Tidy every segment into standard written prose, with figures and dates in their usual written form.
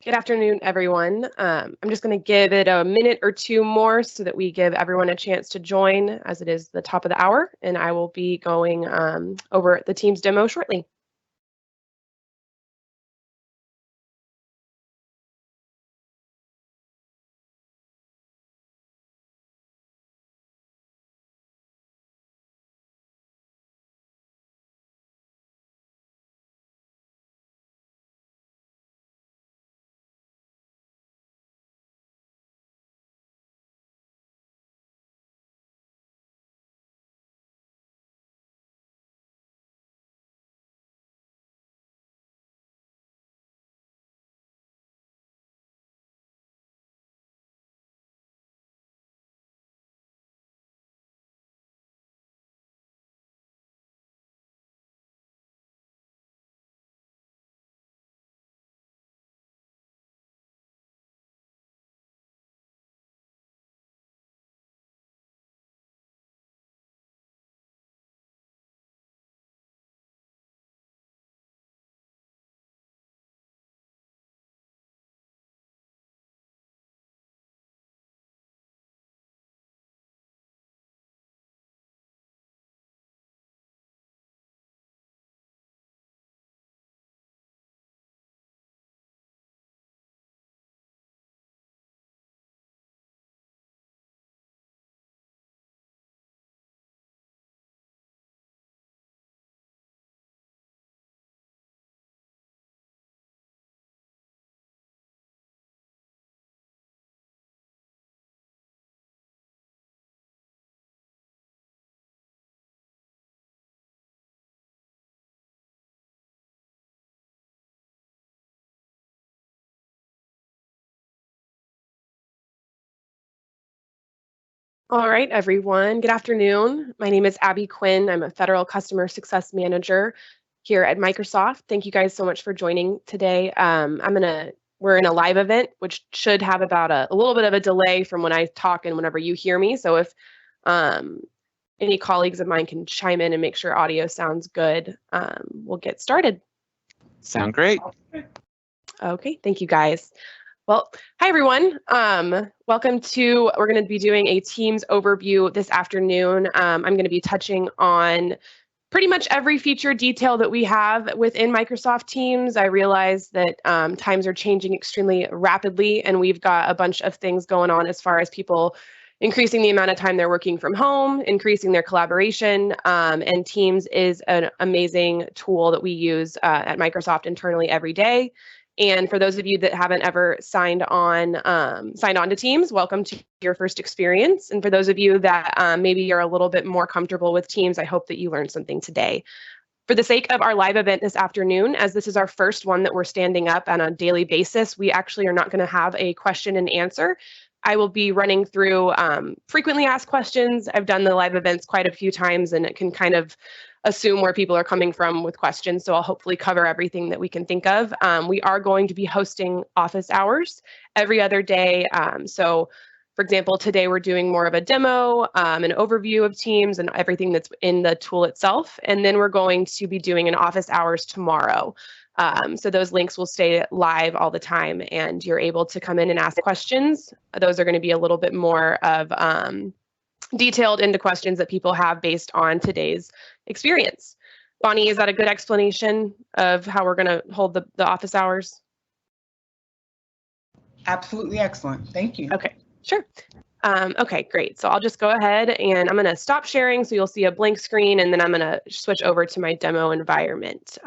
Good afternoon, everyone. I'm just going to give it a minute or two more so that we give everyone a chance to join as it is the top of the hour, and I will be going over the Teams demo shortly. All right, everyone. Good afternoon. My name is Abby Quinn. I'm a Federal Customer Success Manager here at Microsoft. Thank you guys so much for joining today. We're in a live event, which should have about a little bit of a delay from when I talk and whenever you hear me. So if any colleagues of mine can chime in and make sure audio sounds good, we'll get started. Sound great. Okay, thank you guys. Well, hi everyone. We're going to be doing a Teams overview this afternoon. I'm going to be touching on pretty much every feature detail that we have within Microsoft Teams. I realize that times are changing extremely rapidly, and we've got a bunch of things going on as far as people increasing the amount of time they're working from home, increasing their collaboration, and Teams is an amazing tool that we use at Microsoft internally every day. And for those of you that haven't ever signed on to Teams, welcome to your first experience. And for those of you that maybe you're a little bit more comfortable with Teams, I hope that you learned something today. For the sake of our live event this afternoon, as this is our first one that we're standing up on a daily basis, we actually are not going to have a question and answer. I will be running through frequently asked questions. I've done the live events quite a few times, and it can kind of assume where people are coming from with questions. So I'll hopefully cover everything that we can think of. We are going to be hosting office hours every other day. So for example, today we're doing more of a demo, an overview of Teams and everything that's in the tool itself. And then we're going to be doing an office hours tomorrow. So those links will stay live all the time, and you're able to come in and ask questions. Those are going to be a little bit more of detailed into questions that people have based on today's experience. Bonnie, is that a good explanation of how we're going to hold the office hours? Absolutely excellent. Thank you. Okay, sure. Okay, great. So I'll just go ahead and I'm going to stop sharing so you'll see a blank screen, and then I'm going to switch over to my demo environment.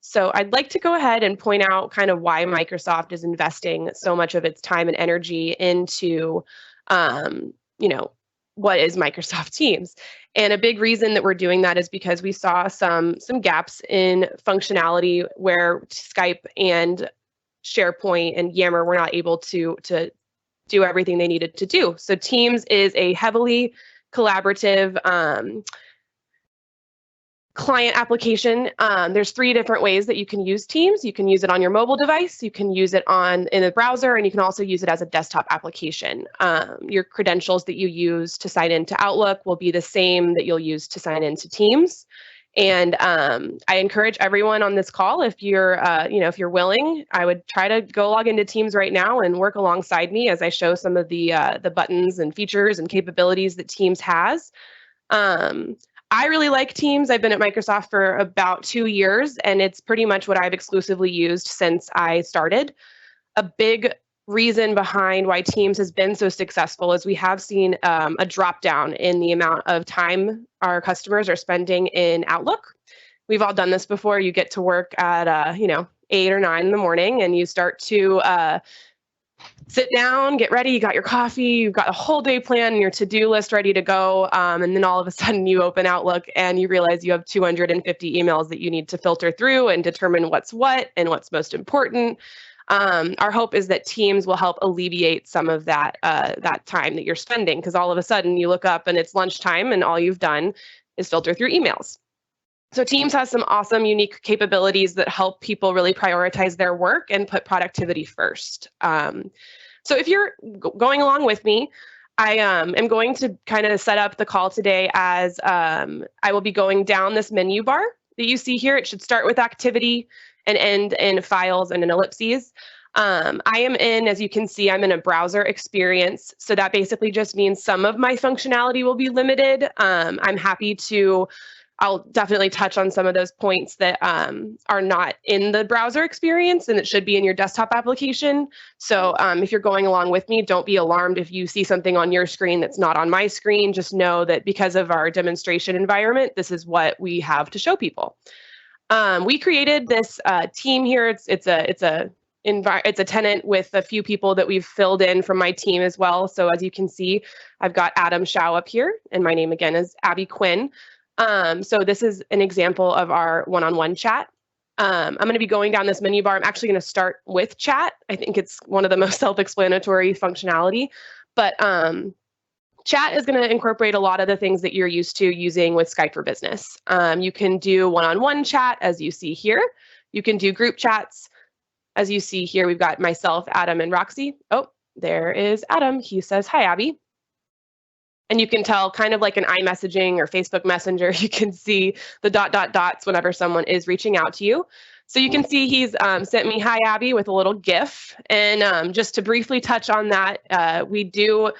So I'd like to go ahead and point out kind of why Microsoft is investing so much of its time and energy into, what is Microsoft Teams. And a big reason that we're doing that is because we saw some gaps in functionality where Skype and SharePoint and Yammer were not able to do everything they needed to do. So Teams is a heavily collaborative client application. There's 3 different ways that you can use Teams. You can use it on your mobile device, you can use it in a browser, and you can also use it as a desktop application. Your credentials that you use to sign into Outlook will be the same that you'll use to sign into Teams. And I encourage everyone on this call, if you're, if you're willing, I would try to go log into Teams right now and work alongside me as I show some of the buttons and features and capabilities that Teams has. I really like Teams. I've been at Microsoft for about 2 years, and it's pretty much what I've exclusively used since I started. A big reason behind why Teams has been so successful is we have seen a drop down in the amount of time our customers are spending in Outlook. We've all done this before. You get to work at 8 or 9 in the morning, and you start to sit down, get ready, you got your coffee, you've got a whole day plan and your to-do list ready to go. And then all of a sudden you open Outlook and you realize you have 250 emails that you need to filter through and determine what's what and what's most important. Our hope is that Teams will help alleviate some of that time that you're spending, because all of a sudden you look up and it's lunchtime and all you've done is filter through emails. So Teams has some awesome, unique capabilities that help people really prioritize their work and put productivity first. So if you're going along with me, I am going to kind of set up the call today as I will be going down this menu bar that you see here. It should start with activity and end in files and an ellipses. I am in, as you can see, I'm in a browser experience. So that basically just means some of my functionality will be limited. I'm happy to I'll definitely touch on some of those points that are not in the browser experience and it should be in your desktop application. So if you're going along with me, don't be alarmed if you see something on your screen that's not on my screen. Just know that because of our demonstration environment, this is what we have to show people. We created this team here. It's a tenant with a few people that we've filled in from my team as well. So as you can see, I've got Adam Shao up here, and my name again is Abby Quinn. So this is an example of our one-on-one chat. I'm going to be going down this menu bar. I'm actually going to start with chat. I think it's one of the most self-explanatory functionality, but chat is going to incorporate a lot of the things that you're used to using with Skype for Business. You can do one-on-one chat, as you see here. You can do group chats. As you see here, we've got myself, Adam, and Roxy. Oh, there is Adam. He says, "Hi, Abby." And you can tell, kind of like an iMessaging or Facebook Messenger, you can see the ... dots whenever someone is reaching out to you. So you can see he's sent me "Hi, Abby" with a little GIF. And just to briefly touch on that, we do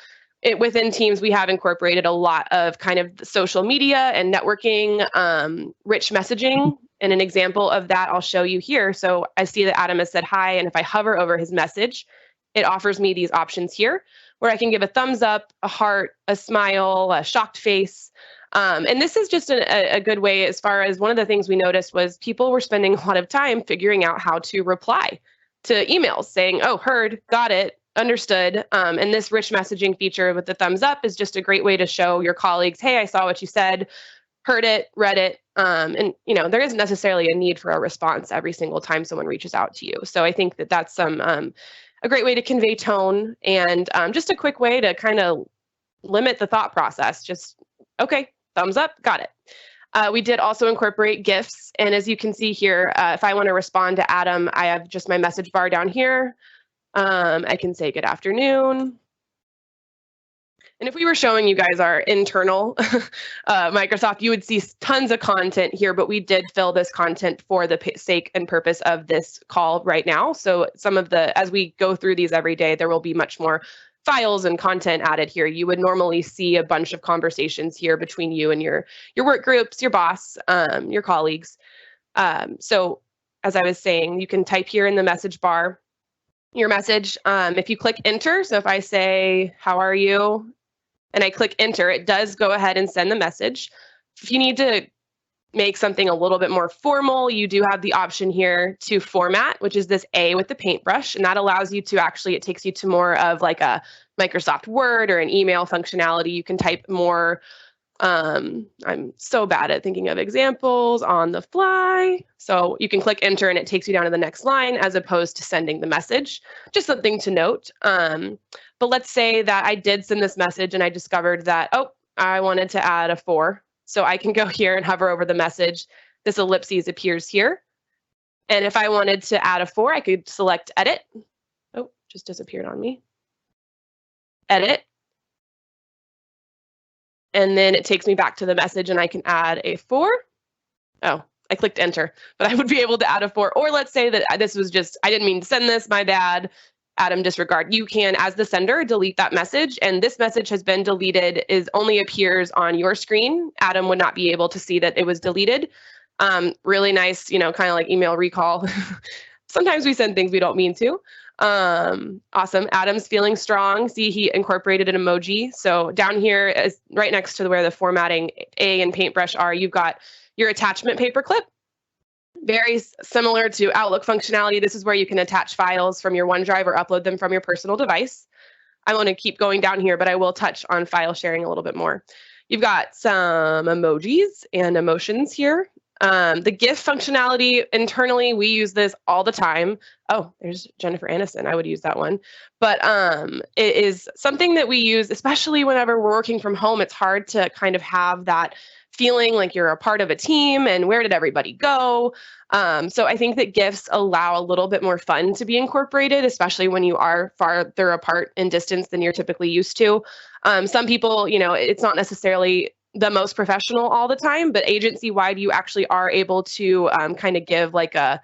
it within Teams. We have incorporated a lot of kind of social media and networking, rich messaging. And an example of that I'll show you here. So I see that Adam has said hi, and if I hover over his message, it offers me these options here, where I can give a thumbs up, a heart, a smile, a shocked face. And this is just a good way, as far as one of the things we noticed was people were spending a lot of time figuring out how to reply to emails saying, "Oh, heard, got it, understood." And this rich messaging feature with the thumbs up is just a great way to show your colleagues, "Hey, I saw what you said, heard it, read it." And there isn't necessarily a need for a response every single time someone reaches out to you. So I think that that's a great way to convey tone, and just a quick way to kind of limit the thought process. Just, okay, thumbs up, got it. We did also incorporate GIFs. And as you can see here, if I want to respond to Adam, I have just my message bar down here. I can say "Good afternoon." And if we were showing you guys our internal Microsoft, you would see tons of content here, but we did fill this content for the sake and purpose of this call right now. So as we go through these every day, there will be much more files and content added here. You would normally see a bunch of conversations here between you and your work groups, your boss, your colleagues. So as I was saying, you can type here in the message bar your message. If you click enter, so if I say, "How are you?" and I click enter, it does go ahead and send the message. If you need to make something a little bit more formal, you do have the option here to format, which is this A with the paintbrush. And that allows you to it takes you to more of like a Microsoft Word or an email functionality. You can type more. I'm so bad at thinking of examples on the fly. So you can click enter and it takes you down to the next line as opposed to sending the message. Just something to note. But let's say that I did send this message and I discovered that, oh, I wanted to add a 4. So I can go here and hover over the message. This ellipses appears here. And if I wanted to add a 4, I could select edit. Oh, just disappeared on me. Edit. And then it takes me back to the message and I can add a 4. Oh, I clicked enter, but I would be able to add a 4. Or let's say that this was just, I didn't mean to send this, my bad. Adam, disregard. You can, as the sender, delete that message, and this message has been deleted, is only appears on your screen. Adam would not be able to see that it was deleted. Really nice, kind of like email recall. Sometimes we send things we don't mean to. Awesome. Adam's feeling strong. See, he incorporated an emoji. So down here is right next to where the formatting A and Paintbrush are, you've got your attachment paperclip. Very similar to Outlook functionality. This is where you can attach files from your OneDrive or upload them from your personal device. I want to keep going down here, but I will touch on file sharing a little bit more. You've got some emojis and emotions here. The GIF functionality, internally, we use this all the time. Oh, there's Jennifer Aniston. I would use that one. But it is something that we use, especially whenever we're working from home. It's hard to kind of have that feeling like you're a part of a team and where did everybody go? So I think that GIFs allow a little bit more fun to be incorporated, especially when you are farther apart in distance than you're typically used to. Some people, it's not necessarily the most professional all the time, but agency-wide, you actually are able to kind of give like a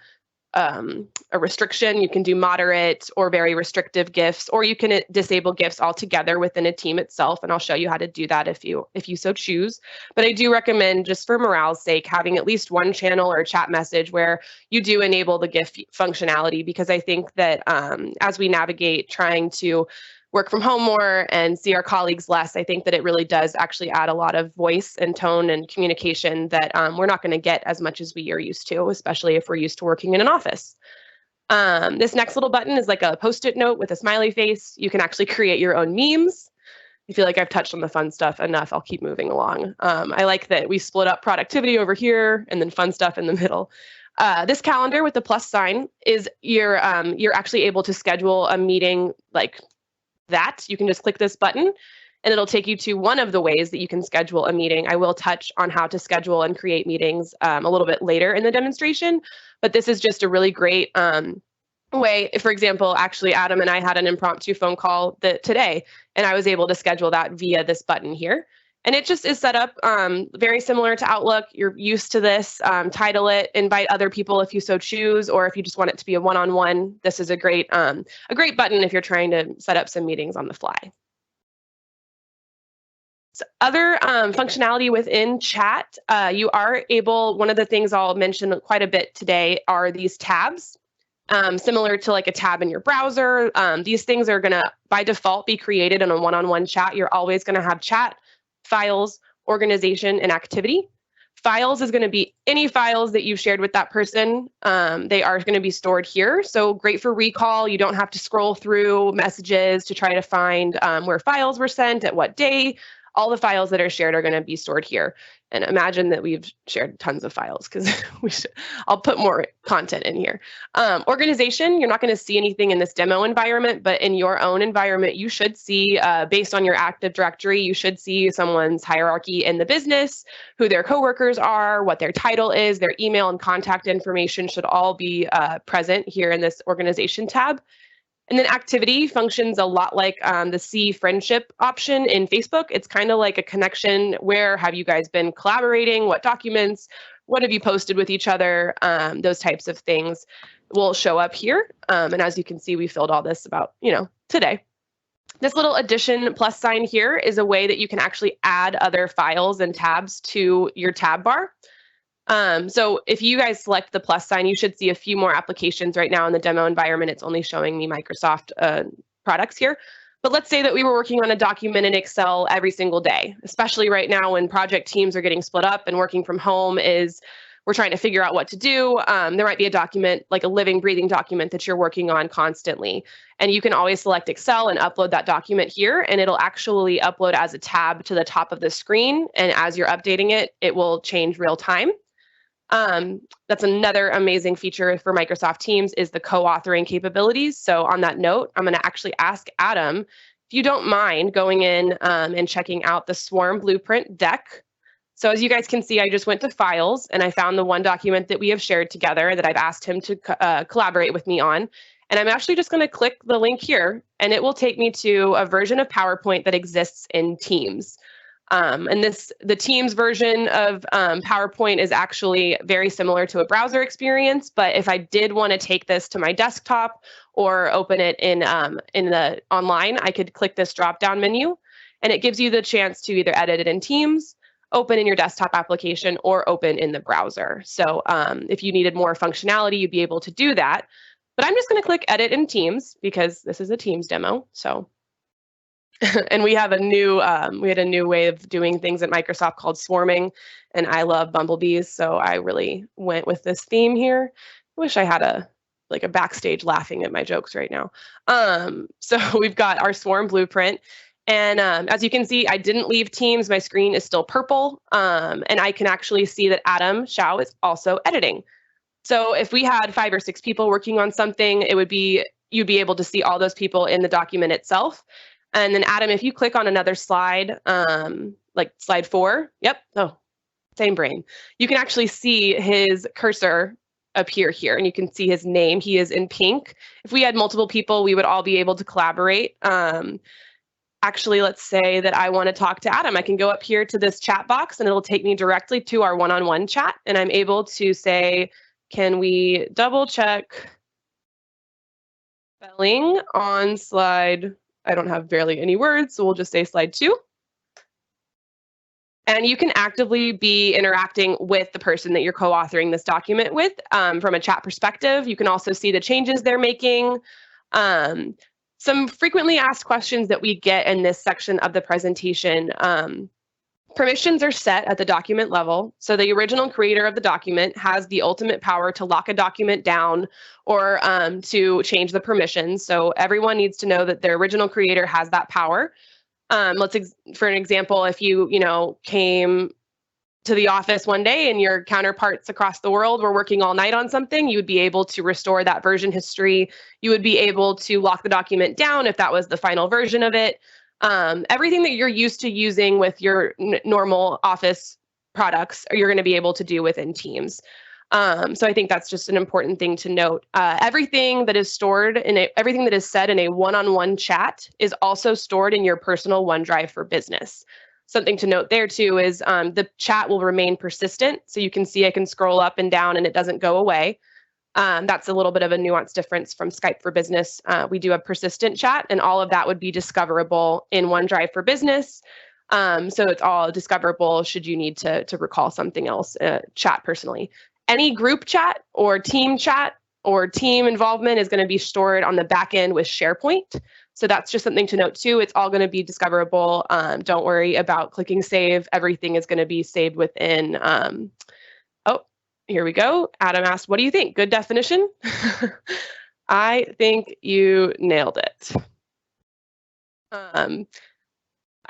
restriction. You can do moderate or very restrictive GIFs, or you can disable GIFs altogether within a team itself. And I'll show you how to do that if you so choose. But I do recommend, just for morale's sake, having at least one channel or chat message where you do enable the GIF functionality, because I think that as we navigate trying to work from home more and see our colleagues less, I think that it really does actually add a lot of voice and tone and communication that we're not going to get as much as we are used to, especially if we're used to working in an office. This next little button is like a Post-it note with a smiley face. You can actually create your own memes. I feel like I've touched on the fun stuff enough. I'll keep moving along. I like that we split up productivity over here and then fun stuff in the middle. This calendar with the plus sign is you're actually able to schedule a meeting like that. You can just click this button and it'll take you to one of the ways that you can schedule a meeting. I will touch on how to schedule and create meetings a little bit later in the demonstration, but this is just a really great way. For example, actually, Adam and I had an impromptu phone call today, and I was able to schedule that via this button here. And it just is set up very similar to Outlook. You're used to this. Title it, invite other people if you so choose, or if you just want it to be a one-on-one, this is a great button if you're trying to set up some meetings on the fly. So other functionality within chat, you are able, one of the things I'll mention quite a bit today are these tabs. Similar to like a tab in your browser. These things are going to, by default, be created in a one-on-one chat. You're always going to have chat, files, organization, and activity. Files is going to be any files that you've shared with that person. They are going to be stored here. So great for recall. You don't have to scroll through messages to try to find where files were sent, at what day. All the files that are shared are going to be stored here. And imagine that we've shared tons of files, because I'll put more content in here. Organization, you're not going to see anything in this demo environment, but in your own environment, you should see, based on your Active Directory, you should see someone's hierarchy in the business, who their coworkers are, what their title is, their email and contact information should all be present here in this organization tab. And then activity functions a lot like the See Friendship option in Facebook. It's kind of like a connection. Where have you guys been collaborating? What documents? What have you posted with each other? Those types of things will show up here. And as you can see, we filled all this about, today. This little addition plus sign here is a way that you can actually add other files and tabs to your tab bar. So if you guys select the plus sign, you should see a few more applications right now in the demo environment. It's only showing me Microsoft products here. But let's say that we were working on a document in Excel every single day, especially right now when project teams are getting split up and working from home we're trying to figure out what to do. There might be a document, like a living, breathing document that you're working on constantly. And you can always select Excel and upload that document here, and it'll actually upload as a tab to the top of the screen. And as you're updating it, it will change real time. That's another amazing feature for Microsoft Teams is the co-authoring capabilities. So on that note, I'm going to actually ask Adam, if you don't mind going in and checking out the Swarm Blueprint deck. So as you guys can see, I just went to Files and I found the one document that we have shared together that I've asked him to collaborate with me on. And I'm actually just going to click the link here, and it will take me to a version of PowerPoint that exists in Teams. And the Teams version of PowerPoint is actually very similar to a browser experience. But if I did want to take this to my desktop or open it in the online, I could click this drop-down menu, and it gives you the chance to either edit it in Teams, open in your desktop application, or open in the browser. So if you needed more functionality, you'd be able to do that. But I'm just going to click Edit in Teams because this is a Teams demo. So. And we have a new way of doing things at Microsoft called swarming, and I love bumblebees, so I really went with this theme here. I wish I had a backstage laughing at my jokes right now. So we've got our swarm blueprint, and as you can see, I didn't leave Teams. My screen is still purple, and I can actually see that Adam Shao is also editing. So if we had 5 or 6 people working on something, you'd be able to see all those people in the document itself. And then Adam, if you click on another slide, like slide 4, yep, oh, same brain. You can actually see his cursor appear here, and you can see his name. He is in pink. If we had multiple people, we would all be able to collaborate. Actually, let's say that I want to talk to Adam. I can go up here to this chat box, and it'll take me directly to our one-on-one chat, and I'm able to say, can we double check spelling on slide, I don't have barely any words, so we'll just say slide 2. And you can actively be interacting with the person that you're co-authoring this document with from a chat perspective. You can also see the changes they're making. Some frequently asked questions that we get in this section of the presentation. Permissions are set at the document level, so the original creator of the document has the ultimate power to lock a document down or to change the permissions. So everyone needs to know that their original creator has that power. For an example, if you came to the office one day and your counterparts across the world were working all night on something, you would be able to restore that version history. You would be able to lock the document down if that was the final version of it. Everything that you're used to using with your normal Office products, you're going to be able to do within Teams. So I think that's just an important thing to note. Everything that is stored everything that is said in a one-on-one chat is also stored in your personal OneDrive for Business. Something to note there too is the chat will remain persistent. So you can see I can scroll up and down and it doesn't go away. That's a little bit of a nuanced difference from Skype for Business. We do have persistent chat, and all of that would be discoverable in OneDrive for Business. So it's all discoverable should you need to recall something else, chat personally. Any group chat or team involvement is going to be stored on the back end with SharePoint. So that's just something to note too. It's all going to be discoverable. Don't worry about clicking save. Everything is going to be saved within. Here we go. Adam asked, what do you think? Good definition? I think you nailed it. All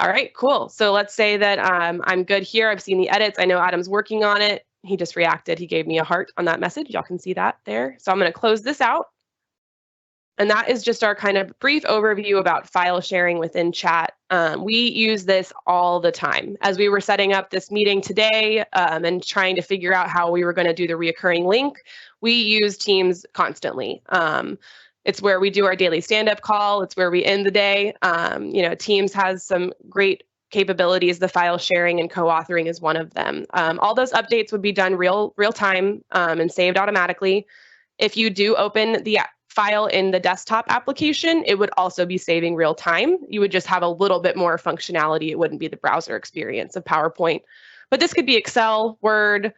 right, cool. So let's say that I'm good here. I've seen the edits. I know Adam's working on it. He just reacted. He gave me a heart on that message. Y'all can see that there. So I'm going to close this out. And that is just our kind of brief overview about file sharing within chat. We use this all the time. As we were setting up this meeting today and trying to figure out how we were going to do the reoccurring link, we use Teams constantly. It's where we do our daily stand-up call. It's where we end the day. Teams has some great capabilities. The file sharing and co-authoring is one of them. All those updates would be done real time and saved automatically. If you do open the file in the desktop application, it would also be saving real time. You would just have a little bit more functionality. It wouldn't be the browser experience of PowerPoint. But this could be Excel, Word.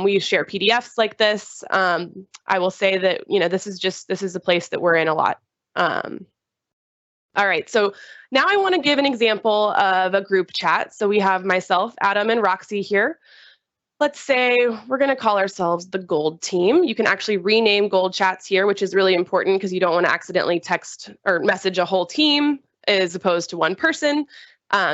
We share PDFs like this. I will say that this is a place that we're in a lot. All right, so now I want to give an example of a group chat. So we have myself, Adam, and Roxy here. Let's say we're going to call ourselves the Gold Team. You can actually rename Gold chats here, which is really important because you don't want to accidentally text or message a whole team as opposed to one person.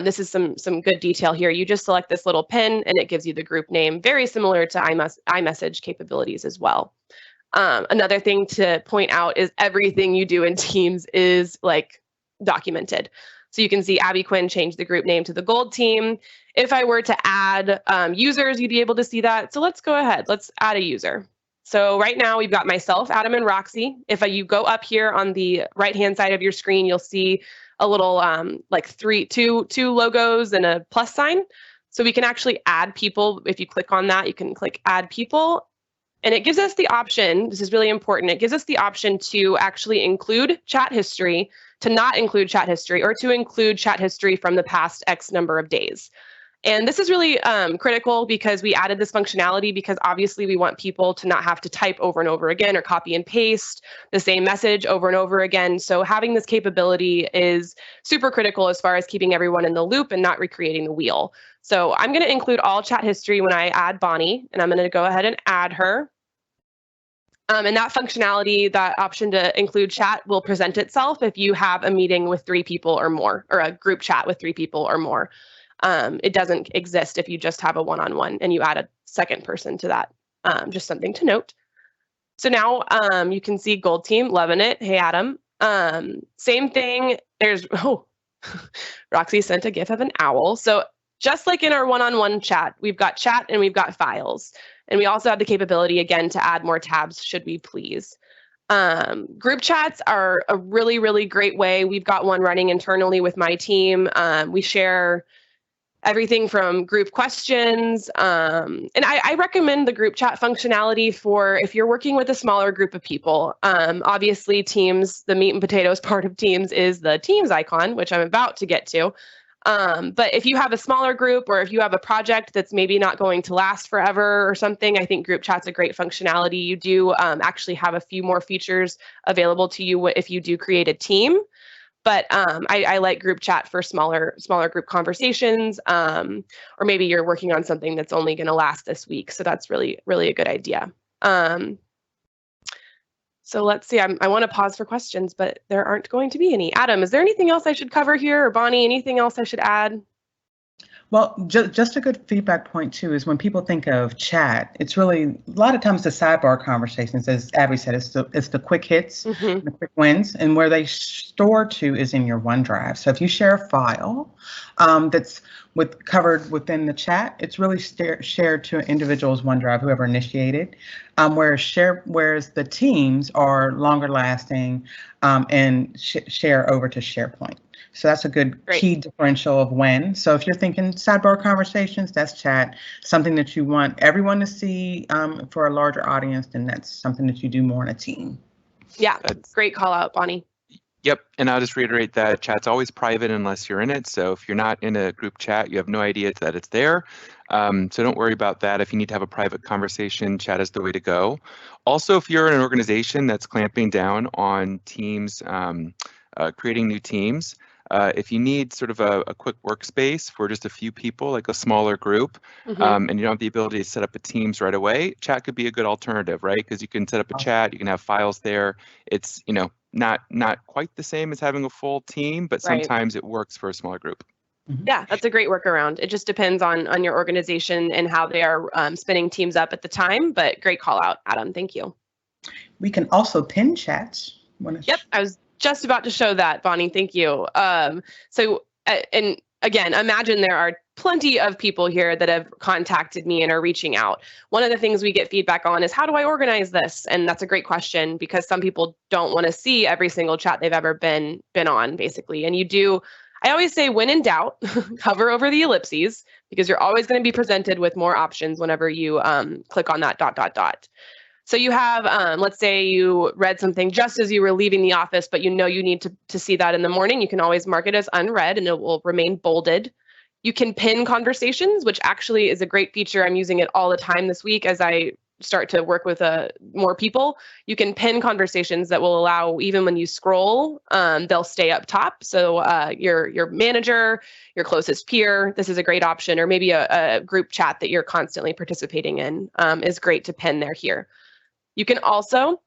This is some good detail here. You just select this little pin and it gives you the group name, very similar to iMessage capabilities as well. Another thing to point out is everything you do in Teams is documented. So you can see Abby Quinn changed the group name to the Gold Team. If I were to add users, you'd be able to see that. So let's go ahead. Let's add a user. So right now we've got myself, Adam, and Roxy. If you go up here on the right-hand side of your screen, you'll see a little like two logos and a plus sign. So we can actually add people. If you click on that, you can click add people. And it gives us the option, this is really important, it gives us the option to actually include chat history, to not include chat history, or to include chat history from the past X number of days. And this is really critical because we added this functionality because obviously we want people to not have to type over and over again or copy and paste the same message over and over again. So having this capability is super critical as far as keeping everyone in the loop and not recreating the wheel. So I'm going to include all chat history when I add Bonnie, and I'm going to go ahead and add her. And that functionality, that option to include chat will present itself if you have a meeting with 3 people or more, or a group chat with 3 people or more. It doesn't exist if you just have a one-on-one and you add a second person to that. Just something to note. So now you can see Gold Team, loving it. Hey, Adam. Same thing. There's, oh, Roxy sent a GIF of an owl. So just like in our one-on-one chat, we've got chat and we've got files. And we also have the capability, again, to add more tabs, should we please. Group chats are a really, really great way. We've got one running internally with my team. We share everything from group questions. And I recommend the group chat functionality for if you're working with a smaller group of people. Obviously, Teams, the meat and potatoes part of Teams is the Teams icon, which I'm about to get to. But if you have a smaller group or if you have a project that's maybe not going to last forever or something, I think group chat's a great functionality. You do actually have a few more features available to you if you do create a team. But I like group chat for smaller group conversations, or maybe you're working on something that's only going to last this week. So that's really, really a good idea. So let's see, I want to pause for questions, but there aren't going to be any. Adam, is there anything else I should cover here? Or Bonnie, anything else I should add? Well, just a good feedback point too is when people think of chat, it's really a lot of times the sidebar conversations, as Abby said, it's the quick hits, the quick wins, and where they store to is in your OneDrive. So if you share a file that's covered within the chat, it's really shared to an individual's OneDrive, whoever initiated. Whereas the teams are longer lasting and share over to SharePoint. So that's a good key differential of when. So if you're thinking sidebar conversations, that's chat. Something that you want everyone to see for a larger audience, then that's something that you do more in a team. Yeah, that's great call out, Bonnie. Yep, and I'll just reiterate that chat's always private unless you're in it. So if you're not in a group chat, you have no idea that it's there. So don't worry about that. If you need to have a private conversation, chat is the way to go. Also, if you're in an organization that's clamping down on teams, creating new teams, if you need sort of a quick workspace for just a few people, like a smaller group, and you don't have the ability to set up a Teams right away, chat could be a good alternative, right? Because you can set up a chat, you can have files there. It's, you know, not quite the same as having a full team, but sometimes it works for a smaller group. Yeah, that's a great workaround. It just depends on your organization and how they are spinning teams up at the time, but great call out, Adam. Thank you. We can also pin chats. Yep, I was just about to show that, Bonnie. Thank you. So, and again, imagine there are plenty of people here that have contacted me and are reaching out. One of the things we get feedback on is how do I organize this? And that's a great question because some people don't want to see every single chat they've ever been on, basically. And you do, I always say when in doubt, hover over the ellipses because you're always going to be presented with more options whenever you click on that ... So you have, let's say you read something just as you were leaving the office, but you know you need to see that in the morning. You can always mark it as unread and it will remain bolded. You can pin conversations, which actually is a great feature. I'm using it all the time this week as I start to work with more people. You can pin conversations that will allow, even when you scroll, they'll stay up top. So your manager, your closest peer, this is a great option, or maybe a group chat that you're constantly participating in is great to pin there here. You can also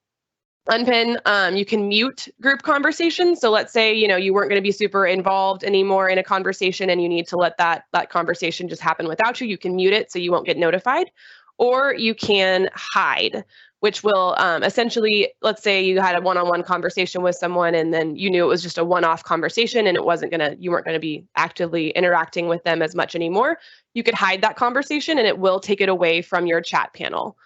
unpin, you can mute group conversations. So let's say, you know, you weren't going to be super involved anymore in a conversation and you need to let that conversation just happen without you. You can mute it so you won't get notified, or you can hide, which will essentially, let's say you had a one-on-one conversation with someone and then you knew it was just a one-off conversation and you weren't going to be actively interacting with them as much anymore. You could hide that conversation and it will take it away from your chat panel.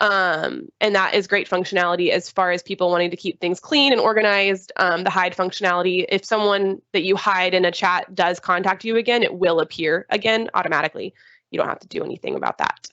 And that is great functionality as far as people wanting to keep things clean and organized. The hide functionality, if someone that you hide in a chat does contact you again, it will appear again automatically. You don't have to do anything about that.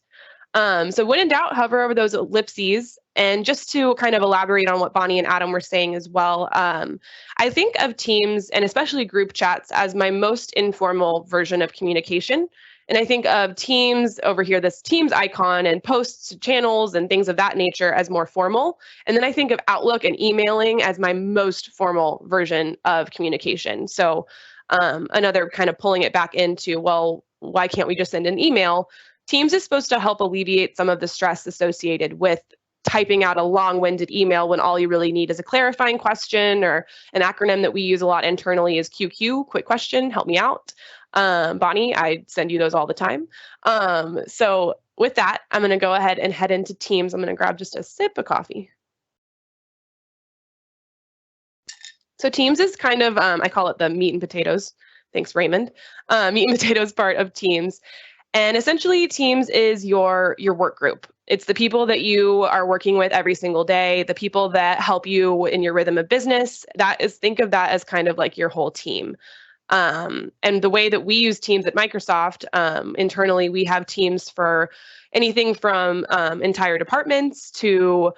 So when in doubt, hover over those ellipses. And just to kind of elaborate on what Bonnie and Adam were saying as well, I think of Teams and especially group chats as my most informal version of communication. And I think of Teams over here, this Teams icon and posts, channels, and things of that nature as more formal. And then I think of Outlook and emailing as my most formal version of communication. So another kind of pulling it back into, well, why can't we just send an email? Teams is supposed to help alleviate some of the stress associated with typing out a long-winded email when all you really need is a clarifying question, or an acronym that we use a lot internally is QQ, quick question, help me out. Bonnie, I send you those all the time. So with that, I'm going to go ahead and head into Teams. I'm going to grab just a sip of coffee. So Teams is kind of, I call it the meat and potatoes. Thanks, Raymond. Meat and potatoes part of Teams. And essentially, Teams is your work group. It's the people that you are working with every single day, the people that help you in your rhythm of business. Think of that as kind of like your whole team. And the way that we use Teams at Microsoft, internally, we have teams for anything from entire departments to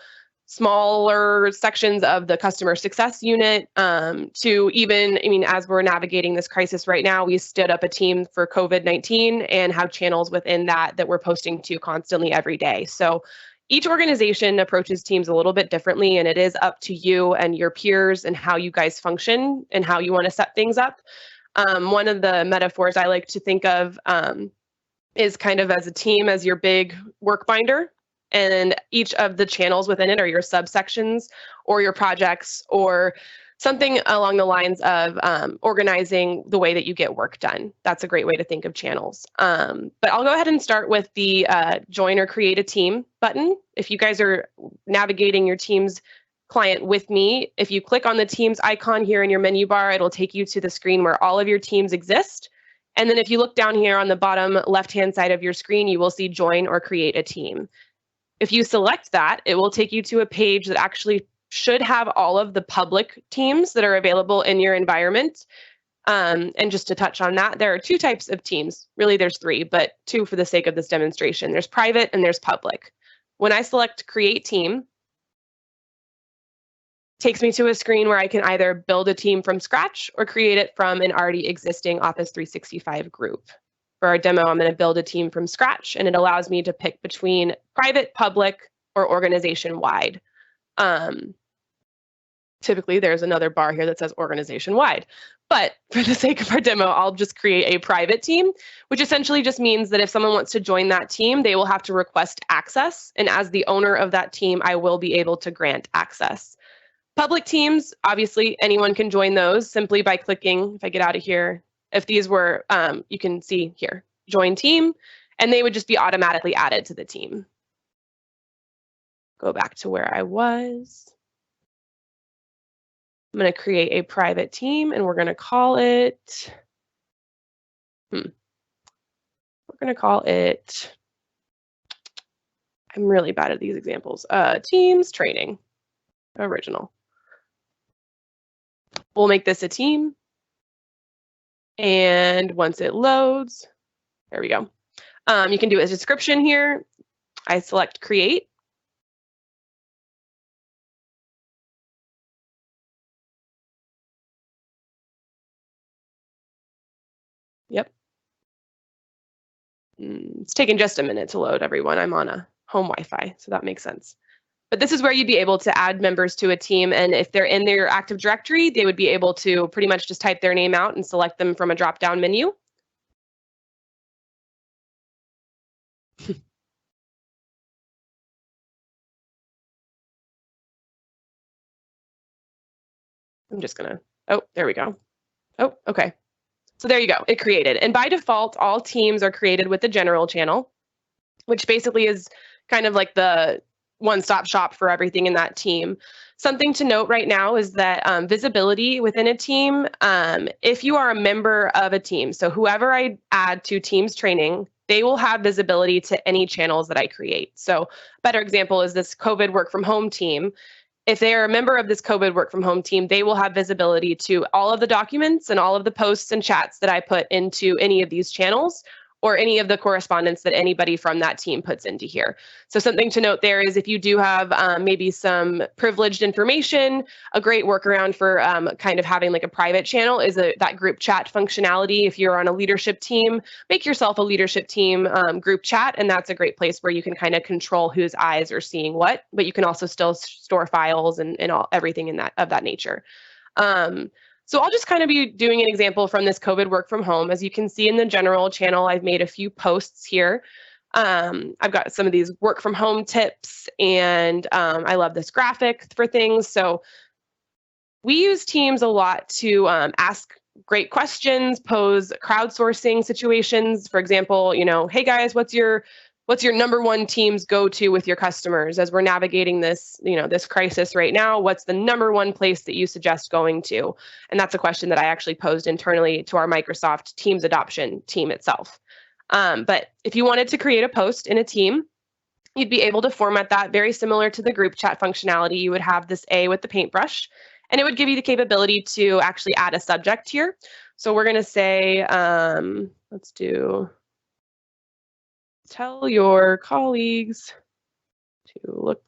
smaller sections of the customer success unit, to even, I mean, as we're navigating this crisis right now, we stood up a team for COVID-19 and have channels within that we're posting to constantly every day. So each organization approaches Teams a little bit differently, and it is up to you and your peers and how you guys function and how you want to set things up. One of the metaphors I like to think of is kind of as a team as your big work binder. And each of the channels within it are your subsections or your projects or something along the lines of organizing the way that you get work done. That's a great way to think of channels. But I'll go ahead and start with the join or create a team button. If you guys are navigating your Teams client with me, if you click on the Teams icon here in your menu bar, it'll take you to the screen where all of your teams exist. And then if you look down here on the bottom left-hand side of your screen, you will see join or create a team. If you select that, it will take you to a page that actually should have all of the public teams that are available in your environment. And just to touch on that, there are two types of teams. Really, there's three, but two for the sake of this demonstration. There's private and there's public. When I select Create Team, it takes me to a screen where I can either build a team from scratch or create it from an already existing Office 365 group. For our demo, I'm going to build a team from scratch, and it allows me to pick between private, public, or organization-wide. Typically, there's another bar here that says organization-wide. But for the sake of our demo, I'll just create a private team, which essentially just means that if someone wants to join that team, they will have to request access. And as the owner of that team, I will be able to grant access. Public teams, obviously, anyone can join those simply by clicking, if I get out of here, if these were, you can see here, join team, and they would just be automatically added to the team. Go back to where I was. I'm going to create a private team, and we're going to call it, we're going to call it, I'm really bad at these examples, Teams Training, original. We'll make this a team. And once it loads, there we go. You can do a description here. I select create. Yep. It's taking just a minute to load, everyone. I'm on a home Wi-Fi, so that makes sense. But this is where you'd be able to add members to a team, and if they're in their Active Directory, they would be able to pretty much just type their name out and select them from a drop-down menu. I'm just gonna, oh, there we go. Oh, okay. So there you go, it created. And by default, all teams are created with the general channel, which basically is kind of like the one-stop shop for everything in that team. Something to note right now is that visibility within a team, if you are a member of a team, so whoever I add to Teams training, they will have visibility to any channels that I create. So a better example is this COVID work from home team. If they are a member of this COVID work from home team, they will have visibility to all of the documents and all of the posts and chats that I put into any of these channels, or any of the correspondence that anybody from that team puts into here. So something to note there is if you do have maybe some privileged information, a great workaround for kind of having like a private channel is that group chat functionality. If you're on a leadership team, make yourself a leadership team group chat, and that's a great place where you can kind of control whose eyes are seeing what, but you can also still store files and everything in that of that nature. So I'll just kind of be doing an example from this COVID work from home. As you can see in the general channel, I've made a few posts here. I've got some of these work from home tips, and I love this graphic for things. So we use Teams a lot to ask great questions, pose crowdsourcing situations. For example, hey guys, what's your number one Teams go-to with your customers as we're navigating this, this crisis right now? What's the number one place that you suggest going to? And that's a question that I actually posed internally to our Microsoft Teams adoption team itself. But if you wanted to create a post in a team, you'd be able to format that very similar to the group chat functionality. You would have this A with the paintbrush, and it would give you the capability to actually add a subject here. So we're going to say, let's do, tell your colleagues to look.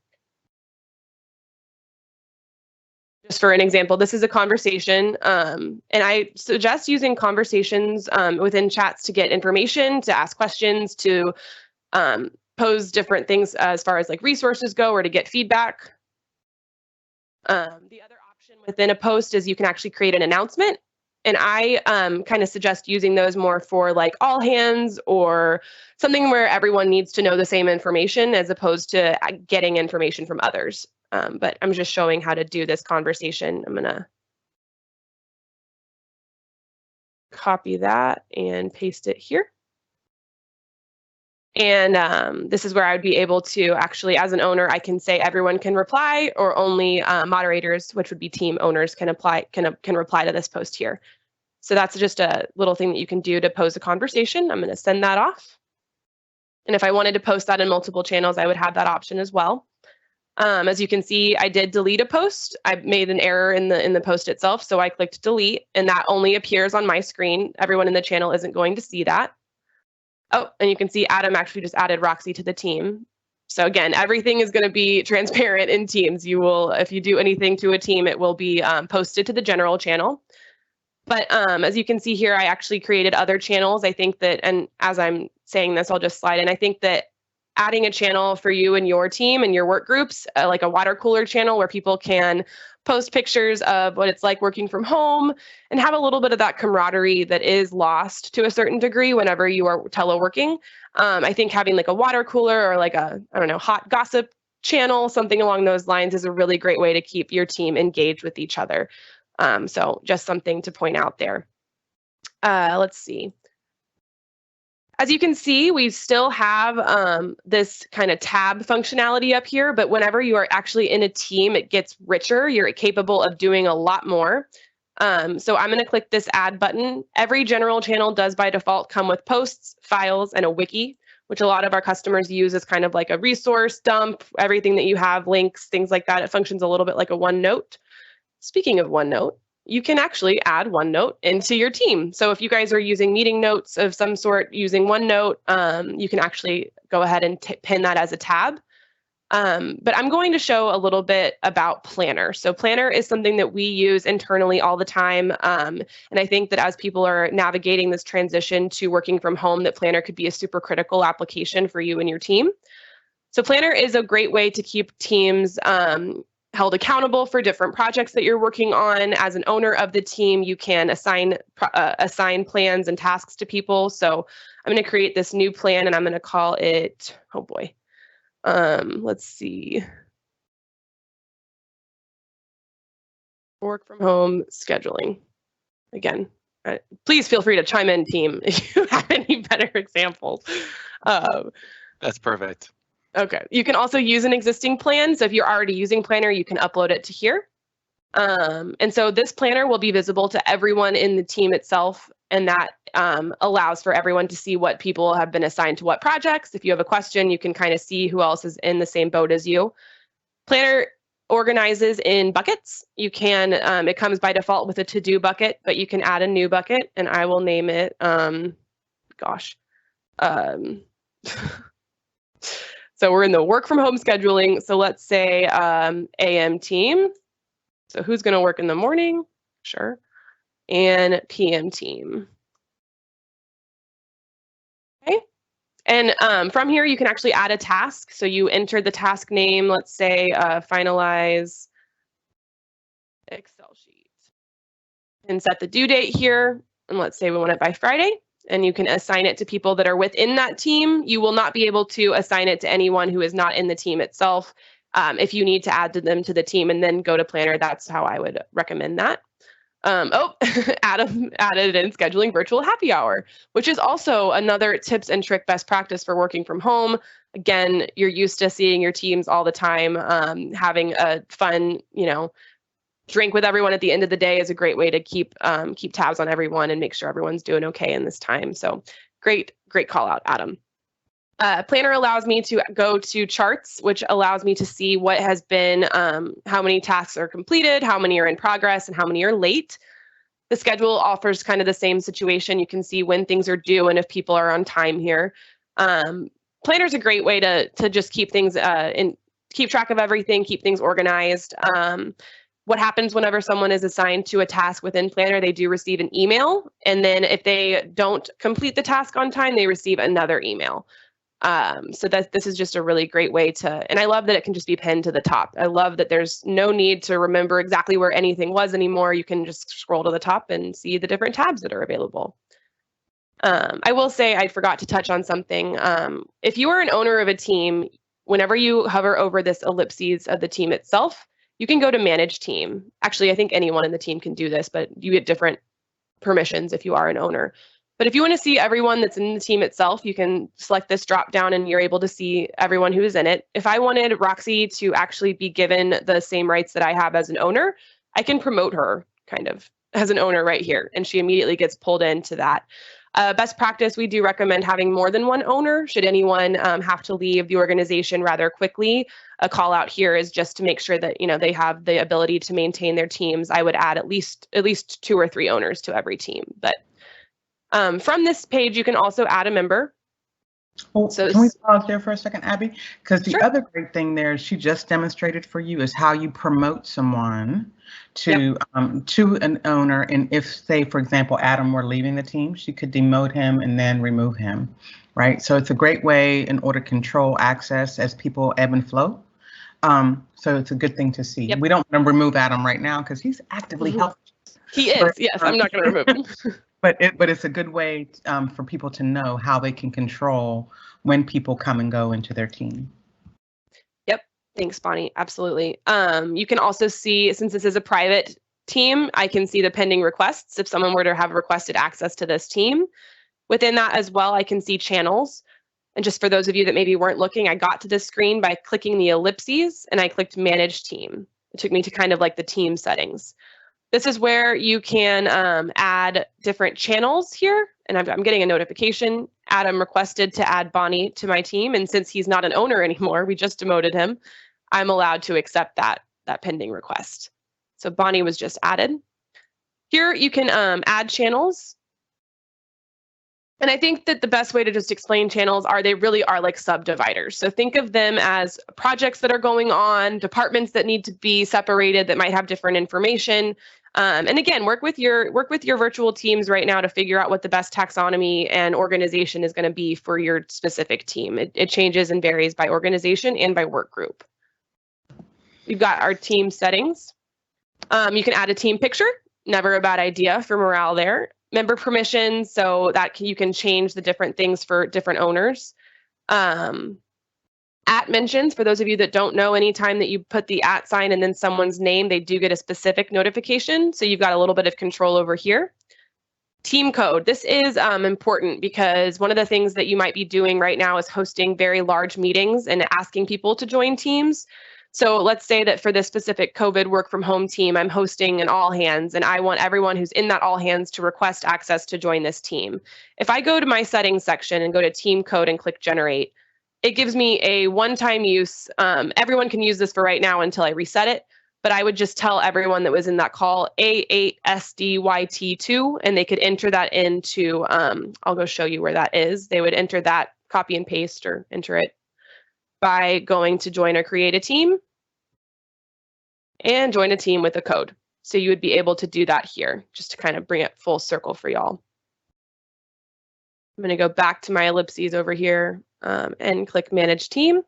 Just for an example, this is a conversation, and I suggest using conversations within chats to get information, to ask questions, to pose different things as far as like resources go, or to get feedback. The other option within a post is you can actually create an announcement. And I kind of suggest using those more for like all hands or something where everyone needs to know the same information as opposed to getting information from others. But I'm just showing how to do this conversation. I'm going to copy that and paste it here. And this is where I would be able to actually, as an owner, I can say everyone can reply, or only moderators, which would be team owners, can reply to this post here. So that's just a little thing that you can do to pose a conversation. I'm going to send that off. And if I wanted to post that in multiple channels, I would have that option as well. As you can see, I did delete a post. I made an error in the post itself, so I clicked delete, and that only appears on my screen. Everyone in the channel isn't going to see that. Oh, and you can see Adam actually just added Roxy to the team. So again, everything is going to be transparent in Teams. You will, if you do anything to a team, it will be posted to the general channel. But as you can see here, I actually created other channels. I think that, and as I'm saying this, I'll just slide in. I think that adding a channel for you and your team and your work groups, like a water cooler channel where people can post pictures of what it's like working from home and have a little bit of that camaraderie that is lost to a certain degree whenever you are teleworking. I think having like a water cooler or like a, I don't know, hot gossip channel, something along those lines is a really great way to keep your team engaged with each other. So just something to point out there. Let's see. As you can see, we still have this kind of tab functionality up here, but whenever you are actually in a team, it gets richer. You're capable of doing a lot more. So I'm going to click this add button. Every general channel does by default come with posts, files, and a wiki, which a lot of our customers use as kind of like a resource dump, everything that you have, links, things like that. It functions a little bit like a OneNote. Speaking of OneNote, you can actually add OneNote into your team. So if you guys are using meeting notes of some sort using OneNote, you can actually go ahead and pin that as a tab. But I'm going to show a little bit about Planner. So Planner is something that we use internally all the time. And I think that as people are navigating this transition to working from home, that Planner could be a super critical application for you and your team. So Planner is a great way to keep teams held accountable for different projects that you're working on. As an owner of the team, you can assign plans and tasks to people. So I'm going to create this new plan, and I'm going to call it, oh boy, let's see. Work from home scheduling. Again, please feel free to chime in, team, if you have any better examples. That's perfect. Okay, you can also use an existing plan. So if you're already using Planner, you can upload it to here. And so this planner will be visible to everyone in the team itself. and that allows for everyone to see what people have been assigned to what projects. If you have a question, you can kind of see who else is in the same boat as you. Planner organizes in buckets. You can, it comes by default with a to-do bucket, but you can add a new bucket, and I will name it, so we're in the work from home scheduling. So let's say AM team. So who's going to work in the morning? Sure. And PM team. Okay. And from here, you can actually add a task. So you enter the task name, let's say finalize Excel sheet, and set the due date here. And let's say we want it by Friday. And you can assign it to people that are within that team. You will not be able to assign it to anyone who is not in the team itself. If you need to add them to the team and then go to Planner, that's how I would recommend that. Adam added in scheduling virtual happy hour, which is also another tips and trick best practice for working from home. Again, you're used to seeing your teams all the time. Having a fun, drink with everyone at the end of the day is a great way to keep tabs on everyone and make sure everyone's doing okay in this time. So great call out, Adam. Planner allows me to go to charts, which allows me to see what has been, how many tasks are completed, how many are in progress, and how many are late. The schedule offers kind of the same situation. You can see when things are due and if people are on time here. Planner's a great way to just keep things keep track of everything, keep things organized. What happens whenever someone is assigned to a task within Planner, they do receive an email. And then if they don't complete the task on time, they receive another email. So this is just a really great way to, and I love that it can just be pinned to the top. I love that there's no need to remember exactly where anything was anymore. You can just scroll to the top and see the different tabs that are available. I will say I forgot to touch on something. If you are an owner of a team, whenever you hover over this ellipses of the team itself, you can go to manage team. Actually, I think anyone in the team can do this, but you get different permissions if you are an owner. But if you want to see everyone that's in the team itself, you can select this drop down and you're able to see everyone who is in it. If I wanted Roxy to actually be given the same rights that I have as an owner, I can promote her kind of as an owner right here, and she immediately gets pulled into that. Best practice, we do recommend having more than one owner. Should anyone have to leave the organization rather quickly, a call out here is just to make sure that they have the ability to maintain their teams. I would add at least 2 or 3 owners to every team. But from this page, you can also add a member. Well, so can we pause there for a second, Abby? Because the Sure. other great thing there she just demonstrated for you is how you promote someone to an owner. And if, say, for example, Adam were leaving the team, she could demote him and then remove him, right? So it's a great way in order to control access as people ebb and flow. So it's a good thing to see. Yep. We don't want to remove Adam right now because he's actively helping. He is, yes, I'm not going to remove him. But it's a good way for people to know how they can control when people come and go into their team. Yep, thanks, Bonnie. Absolutely. You can also see, since this is a private team, I can see the pending requests if someone were to have requested access to this team. Within that as well, I can see channels. And just for those of you that maybe weren't looking, I got to this screen by clicking the ellipses and I clicked Manage Team. It took me to kind of like the team settings. This is where you can add different channels here. And I'm getting a notification. Adam requested to add Bonnie to my team. And since he's not an owner anymore, we just demoted him, I'm allowed to accept that pending request. So Bonnie was just added. Here you can add channels. And I think that the best way to just explain channels they really are like subdividers. So think of them as projects that are going on, departments that need to be separated that might have different information. And again, work with your virtual teams right now to figure out what the best taxonomy and organization is going to be for your specific team. It changes and varies by organization and by work group. We've got our team settings. You can add a team picture, never a bad idea for morale there. Member permissions, so that you can change the different things for different owners. At mentions, for those of you that don't know, anytime that you put the at sign and then someone's name, they do get a specific notification. So you've got a little bit of control over here. Team code. This is important because one of the things that you might be doing right now is hosting very large meetings and asking people to join teams. So let's say that for this specific COVID work from home team, I'm hosting an all hands and I want everyone who's in that all hands to request access to join this team. If I go to my settings section and go to team code and click generate, it gives me a one-time use. Everyone can use this for right now until I reset it, but I would just tell everyone that was in that call A8SDYT2, and they could enter that into, I'll go show you where that is. They would enter that, copy and paste or enter it by going to join or create a team and join a team with a code. So you would be able to do that here, just to kind of bring it full circle for y'all. I'm going to go back to my ellipses over here and click Manage Team.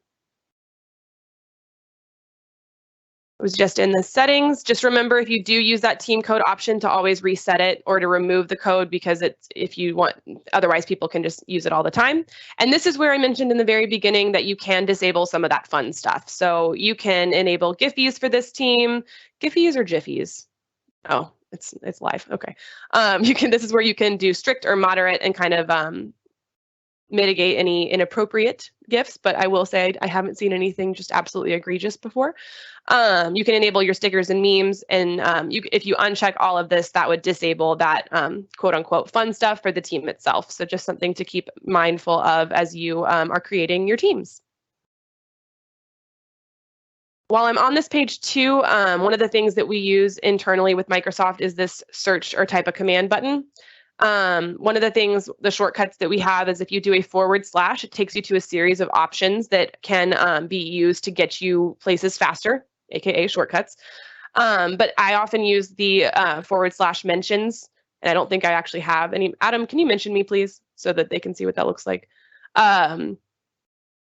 It was just in the settings. Just remember, if you do use that team code option, to always reset it or to remove the code, because it's, if you want, otherwise people can just use it all the time. And this is where I mentioned in the very beginning that you can disable some of that fun stuff. So you can enable Giphies for this team. Giphies or Jiffies? Oh, it's live. Okay. This is where you can do strict or moderate and kind of mitigate any inappropriate GIFs, but I will say I haven't seen anything just absolutely egregious before. You can enable your stickers and memes, and if you uncheck all of this, that would disable that quote unquote fun stuff for the team itself. So just something to keep mindful of as you are creating your teams. While I'm on this page too, one of the things that we use internally with Microsoft is this search or type a command button. One of the things, the shortcuts that we have is if you do a /, it takes you to a series of options that can be used to get you places faster, aka shortcuts. But I often use the / mentions, and I don't think I actually have any. Adam, can you mention me, please, so that they can see what that looks like?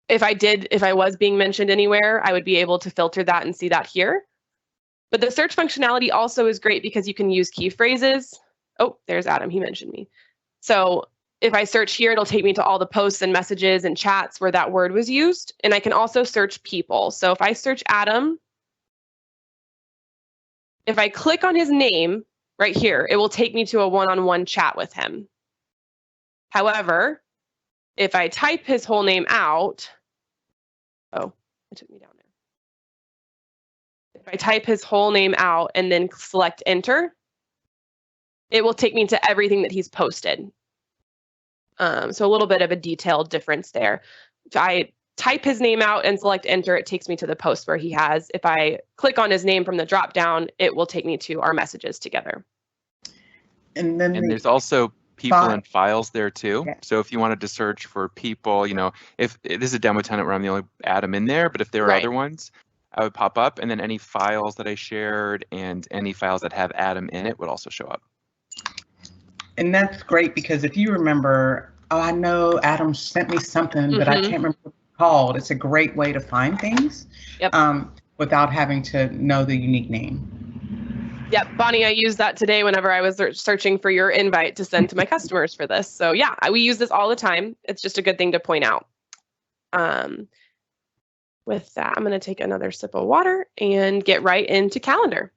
If I was being mentioned anywhere, I would be able to filter that and see that here. But the search functionality also is great because you can use key phrases. Oh, there's Adam, he mentioned me. So if I search here, it'll take me to all the posts and messages and chats where that word was used. And I can also search people. So if I search Adam, if I click on his name right here, it will take me to a one-on-one chat with him. However, if I type his whole name out, oh, it took me down there. If I type his whole name out and then select enter, it will take me to everything that he's posted. So a little bit of a detailed difference there. If I type his name out and select enter, it takes me to the post where he has. If I click on his name from the drop down, it will take me to our messages together. And then there's also people and files there too. Yeah. So if you wanted to search for people, if this is a demo tenant where I'm the only Adam in there, but if there are other ones, I would pop up, and then any files that I shared and any files that have Adam in it would also show up. And that's great because if you remember, oh, I know Adam sent me something, but I can't remember what it's called. It's a great way to find things without having to know the unique name. Yep, Bonnie, I used that today whenever I was searching for your invite to send to my customers for this. So yeah, we use this all the time. It's just a good thing to point out. With that, I'm going to take another sip of water and get right into calendar.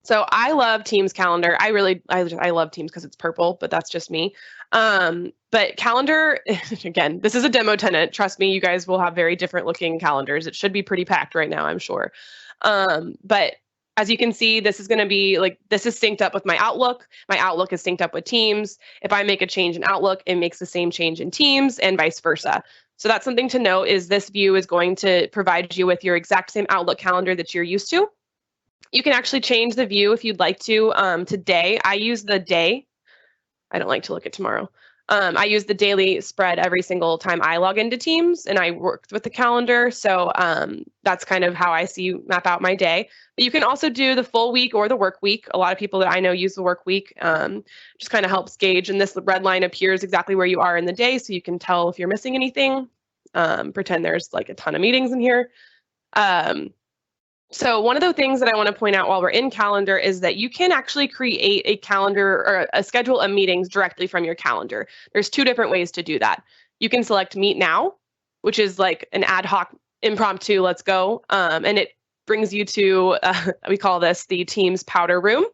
So I love Teams calendar. I love Teams because it's purple, but that's just me. But calendar, again, this is a demo tenant. Trust me, you guys will have very different looking calendars. It should be pretty packed right now, I'm sure. But as you can see, this is going to be this is synced up with my Outlook. My Outlook is synced up with Teams. If I make a change in Outlook, it makes the same change in Teams and vice versa. So that's something to note, is this view is going to provide you with your exact same Outlook calendar that you're used to. You can actually change the view if you'd like to. Today, I use the day. I don't like to look at tomorrow. I use the daily spread every single time I log into Teams, and I worked with the calendar. So that's kind of how I map out my day. But you can also do the full week or the work week. A lot of people that I know use the work week. Just kind of helps gauge. And this red line appears exactly where you are in the day, so you can tell if you're missing anything. Pretend there's like a ton of meetings in here. So one of the things that I want to point out while we're in calendar is that you can actually create a calendar or a schedule of meetings directly from your calendar. There's two different ways to do that. You can select Meet Now, which is like an ad hoc impromptu, let's go. And it brings you to, we call this the Teams powder room.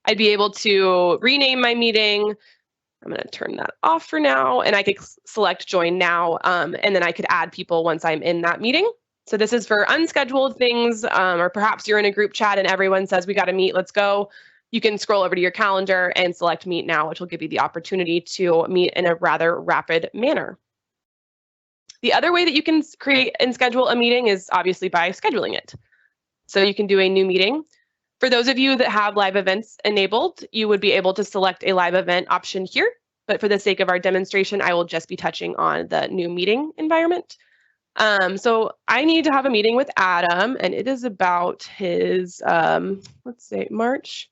I'd be able to rename my meeting, I'm going to turn that off for now, and I could select join now, and then I could add people once I'm in that meeting. So this is for unscheduled things, or perhaps you're in a group chat and everyone says, we got to meet, let's go. You can scroll over to your calendar and select meet now, which will give you the opportunity to meet in a rather rapid manner. The other way that you can create and schedule a meeting is obviously by scheduling it. So you can do a new meeting. For those of you that have live events enabled, you would be able to select a live event option here. But for the sake of our demonstration, I will just be touching on the new meeting environment. So I need to have a meeting with Adam, and it is about his, let's say, March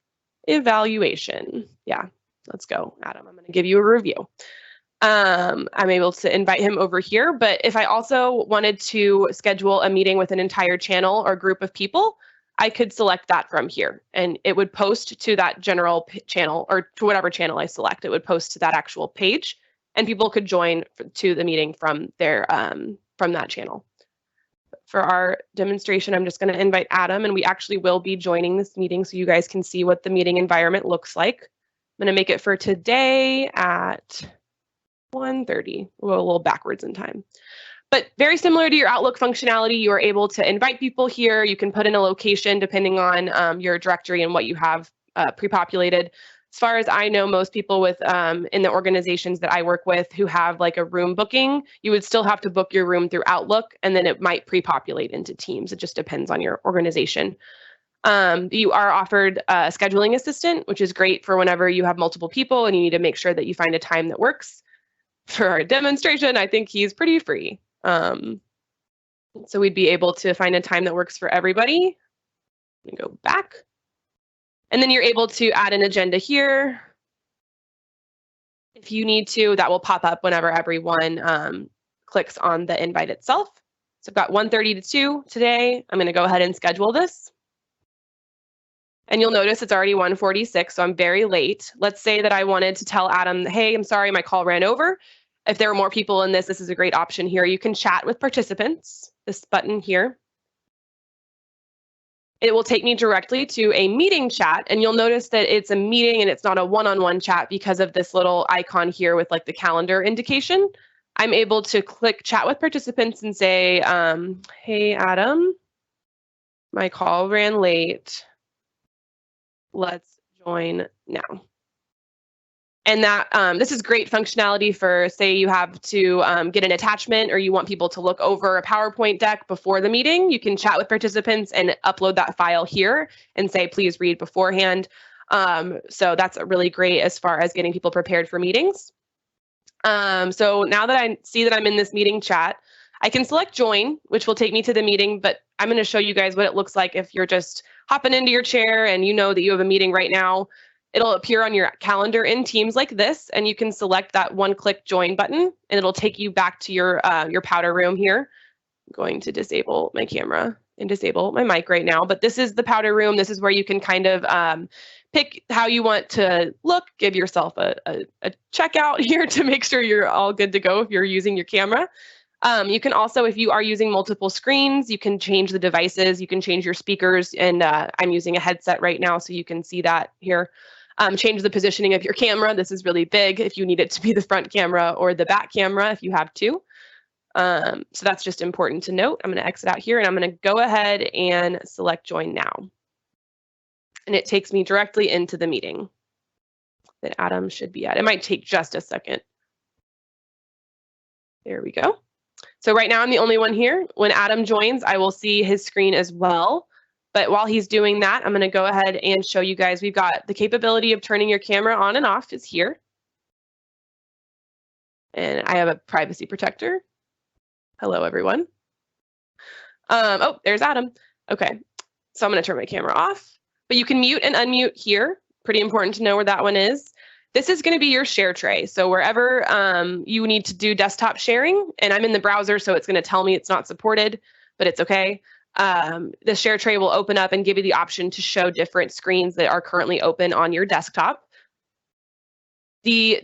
evaluation. Yeah, let's go, Adam. I'm going to give you a review. I'm able to invite him over here, but if I also wanted to schedule a meeting with an entire channel or group of people, I could select that from here, and it would post to that general channel, or to whatever channel I select. It would post to that actual page, and people could join to the meeting from their from that channel. For our demonstration, I'm just going to invite Adam, and we actually will be joining this meeting so you guys can see what the meeting environment looks like. I'm going to make it for today at 1:30. We'll go a little backwards in time. But very similar to your Outlook functionality, you are able to invite people here. You can put in a location depending on your directory and what you have pre-populated. As far as I know, most people with in the organizations that I work with who have like a room booking, you would still have to book your room through Outlook, and then it might pre-populate into Teams. It just depends on your organization. You are offered a scheduling assistant, which is great for whenever you have multiple people and you need to make sure that you find a time that works. For our demonstration, I think he's pretty free. So we'd be able to find a time that works for everybody. And go back. And then you're able to add an agenda here. If you need to, that will pop up whenever everyone clicks on the invite itself. So I've got 1:30 to 2 today. I'm going to go ahead and schedule this. And you'll notice it's already 1:46, so I'm very late. Let's say that I wanted to tell Adam, hey, I'm sorry, my call ran over. If there are more people in this is a great option here. You can chat with participants, this button here. It will take me directly to a meeting chat, and you'll notice that it's a meeting and it's not a one-on-one chat because of this little icon here with like the calendar indication. I'm able to click chat with participants and say, hey, Adam, my call ran late. Let's join now. And that this is great functionality for, say you have to get an attachment or you want people to look over a PowerPoint deck before the meeting. You can chat with participants and upload that file here and say, please read beforehand. So that's really great as far as getting people prepared for meetings. So now that I see that I'm in this meeting chat, I can select join, which will take me to the meeting, but I'm going to show you guys what it looks like if you're just hopping into your chair and you know that you have a meeting right now. It'll appear on your calendar in Teams like this, and you can select that one-click join button, and it'll take you back to your powder room here. I'm going to disable my camera and disable my mic right now, but this is the powder room. This is where you can kind of pick how you want to look, give yourself a checkout here to make sure you're all good to go if you're using your camera. You can also, if you are using multiple screens, you can change the devices, you can change your speakers, and I'm using a headset right now, so you can see that here. Change the positioning of your camera. This is really big if you need it to be the front camera or the back camera if you have two. So that's just important to note. I'm going to exit out here and I'm going to go ahead and select join now. And it takes me directly into the meeting that Adam should be at. It might take just a second. There we go. So right now I'm the only one here. When Adam joins, I will see his screen as well. But while he's doing that, I'm going to go ahead and show you guys. We've got the capability of turning your camera on and off is here. And I have a privacy protector. Hello, everyone. Oh, there's Adam. Okay, so I'm going to turn my camera off. But you can mute and unmute here. Pretty important to know where that one is. This is going to be your share tray. So wherever you need to do desktop sharing, and I'm in the browser, so it's going to tell me it's not supported, but it's okay. The share tray will open up and give you the option to show different screens that are currently open on your desktop. The ...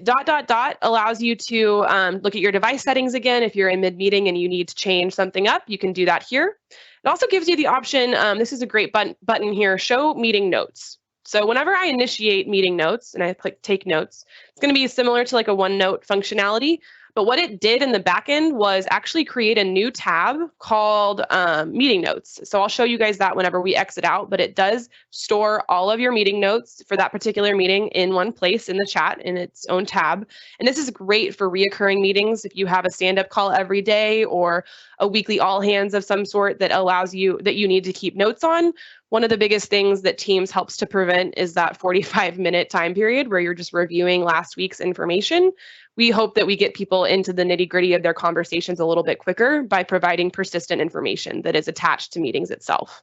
allows you to look at your device settings again. If you're in mid-meeting and you need to change something up, you can do that here. It also gives you the option, this is a great button here, show meeting notes. So whenever I initiate meeting notes and I click take notes, it's going to be similar to like a OneNote functionality. But what it did in the backend was actually create a new tab called meeting notes. So I'll show you guys that whenever we exit out, but it does store all of your meeting notes for that particular meeting in one place in the chat in its own tab. And this is great for reoccurring meetings. If you have a stand-up call every day or a weekly all hands of some sort that allows you, that you need to keep notes on, one of the biggest things that Teams helps to prevent is that 45-minute time period where you're just reviewing last week's information. We hope that we get people into the nitty-gritty of their conversations a little bit quicker by providing persistent information that is attached to meetings itself.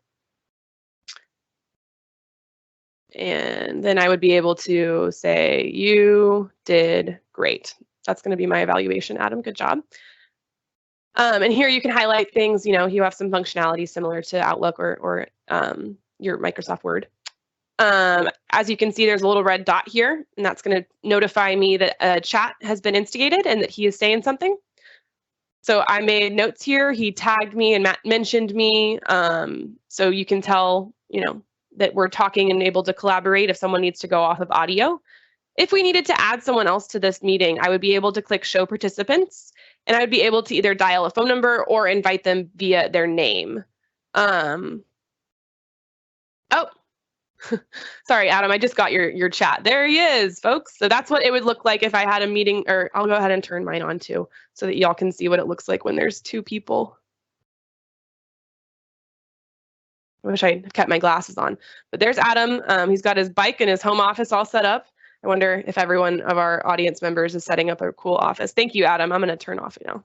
And then I would be able to say, you did great. That's going to be my evaluation, Adam. Good job. And here you can highlight things, you know, you have some functionality similar to Outlook or your Microsoft Word. As you can see, there's a little red dot here, and that's going to notify me that a chat has been instigated and that he is saying something. So I made notes here. He tagged me and mentioned me. So you can tell, you know, that we're talking and able to collaborate if someone needs to go off of audio. If we needed to add someone else to this meeting, I would be able to click show participants, and I would be able to either dial a phone number or invite them via their name. Oh, sorry, Adam, I just got your chat. There he is, folks. So that's what it would look like if I had a meeting, or I'll go ahead and turn mine on too, so that y'all can see what it looks like when there's two people. I wish I kept my glasses on, but there's Adam. He's got his bike and his home office all set up. I wonder if every one of our audience members is setting up a cool office. Thank you, Adam. I'm going to turn off now.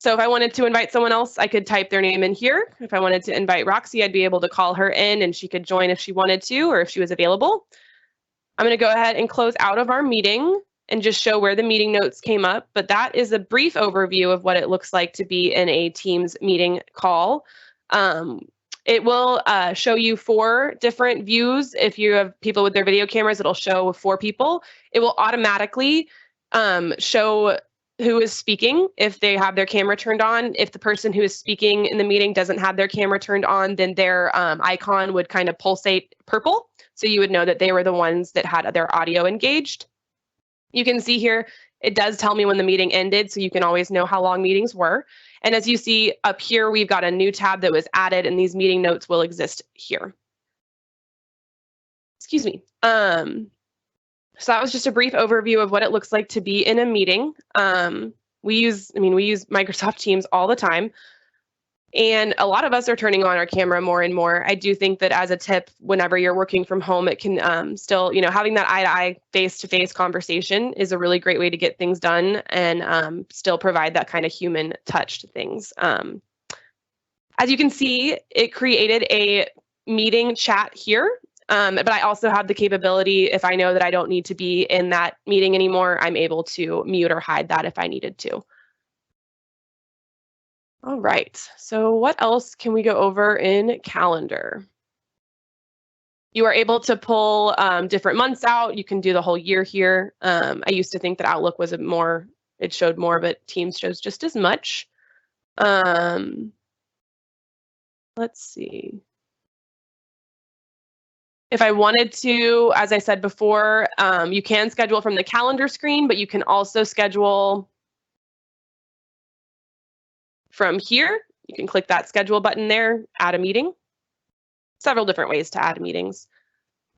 So if I wanted to invite someone else, I could type their name in here. If I wanted to invite Roxy, I'd be able to call her in and she could join if she wanted to or if she was available. I'm going to go ahead and close out of our meeting and just show where the meeting notes came up. But that is a brief overview of what it looks like to be in a Teams meeting call. It will show you 4 different views. If you have people with their video cameras, it'll show 4 people. It will automatically show who is speaking if they have their camera turned on. If the person who is speaking in the meeting doesn't have their camera turned on, then their icon would kind of pulsate purple. So you would know that they were the ones that had their audio engaged. You can see here, it does tell me when the meeting ended, so you can always know how long meetings were. And as you see up here, we've got a new tab that was added, and these meeting notes will exist here. Excuse me. So that was just a brief overview of what it looks like to be in a meeting. We use Microsoft Teams all the time. And a lot of us are turning on our camera more and more. I do think that as a tip, whenever you're working from home, it can still, having that eye-to-eye, face-to-face conversation is a really great way to get things done and still provide that kind of human touch to things. As you can see, it created a meeting chat here, but I also have the capability, if I know that I don't need to be in that meeting anymore, I'm able to mute or hide that if I needed to. All right, so what else can we go over in Calendar? You are able to pull different months out. You can do the whole year here. I used to think that Outlook was it showed more, but Teams shows just as much. Let's see. If I wanted to, as I said before, you can schedule from the calendar screen, but you can also schedule from here. You can click that schedule button there, add a meeting. Several different ways to add meetings.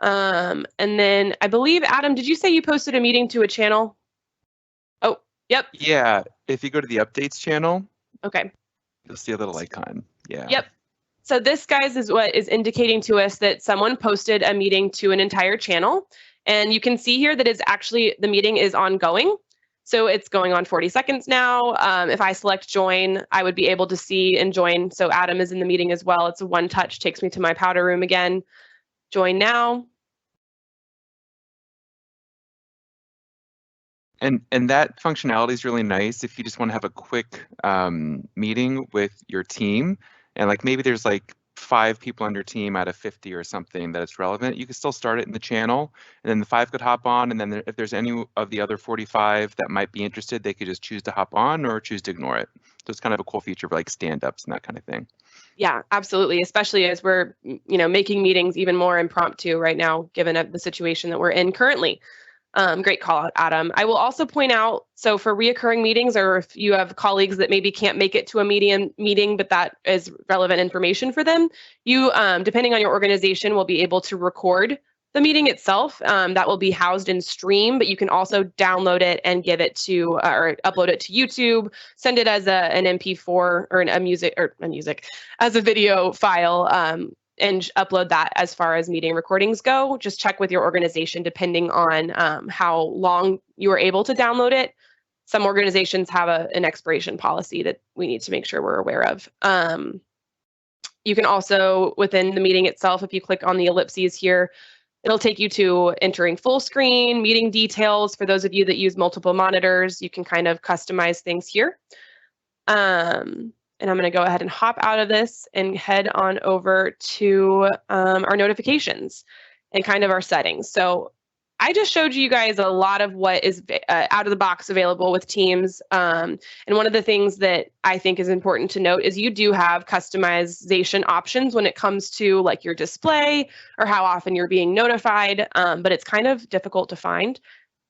And then I believe, Adam, did you say you posted a meeting to a channel? Oh, yep. Yeah, if you go to the updates channel, okay, you'll see a little icon. Yeah. Yep. So this, guys, is what is indicating to us that someone posted a meeting to an entire channel. And you can see here that it's actually, the meeting is ongoing. So it's going on 40 seconds now. If I select join, I would be able to see and join. So Adam is in the meeting as well. It's a one touch, takes me to my powder room again. Join now. And that functionality is really nice if you just want to have a quick meeting with your team. And like maybe there's like 5 people on your team out of 50 or something that it's relevant, you can still start it in the channel, and then the 5 could hop on, and then if there's any of the other 45 that might be interested, they could just choose to hop on or choose to ignore it. So it's kind of a cool feature for like stand-ups and that kind of thing. Yeah, absolutely. Especially as we're, making meetings even more impromptu right now, given the situation that we're in currently. Great call out, Adam. I will also point out, so for reoccurring meetings, or if you have colleagues that maybe can't make it to a meeting, but that is relevant information for them, you, depending on your organization, will be able to record the meeting itself. That will be housed in Stream, but you can also download it and give it to, or upload it to YouTube, send it as an MP4 or as a video file, and upload that as far as meeting recordings go. Just check with your organization depending on how long you are able to download it. Some organizations have an expiration policy that we need to make sure we're aware of. You can also, within the meeting itself, if you click on the ellipses here, it'll take you to entering full screen, meeting details. For those of you that use multiple monitors, you can kind of customize things here. And I'm going to go ahead and hop out of this and head on over to our notifications and kind of our settings. So I just showed you guys a lot of what is out of the box available with Teams. And one of the things that I think is important to note is you do have customization options when it comes to like your display or how often you're being notified, but it's kind of difficult to find.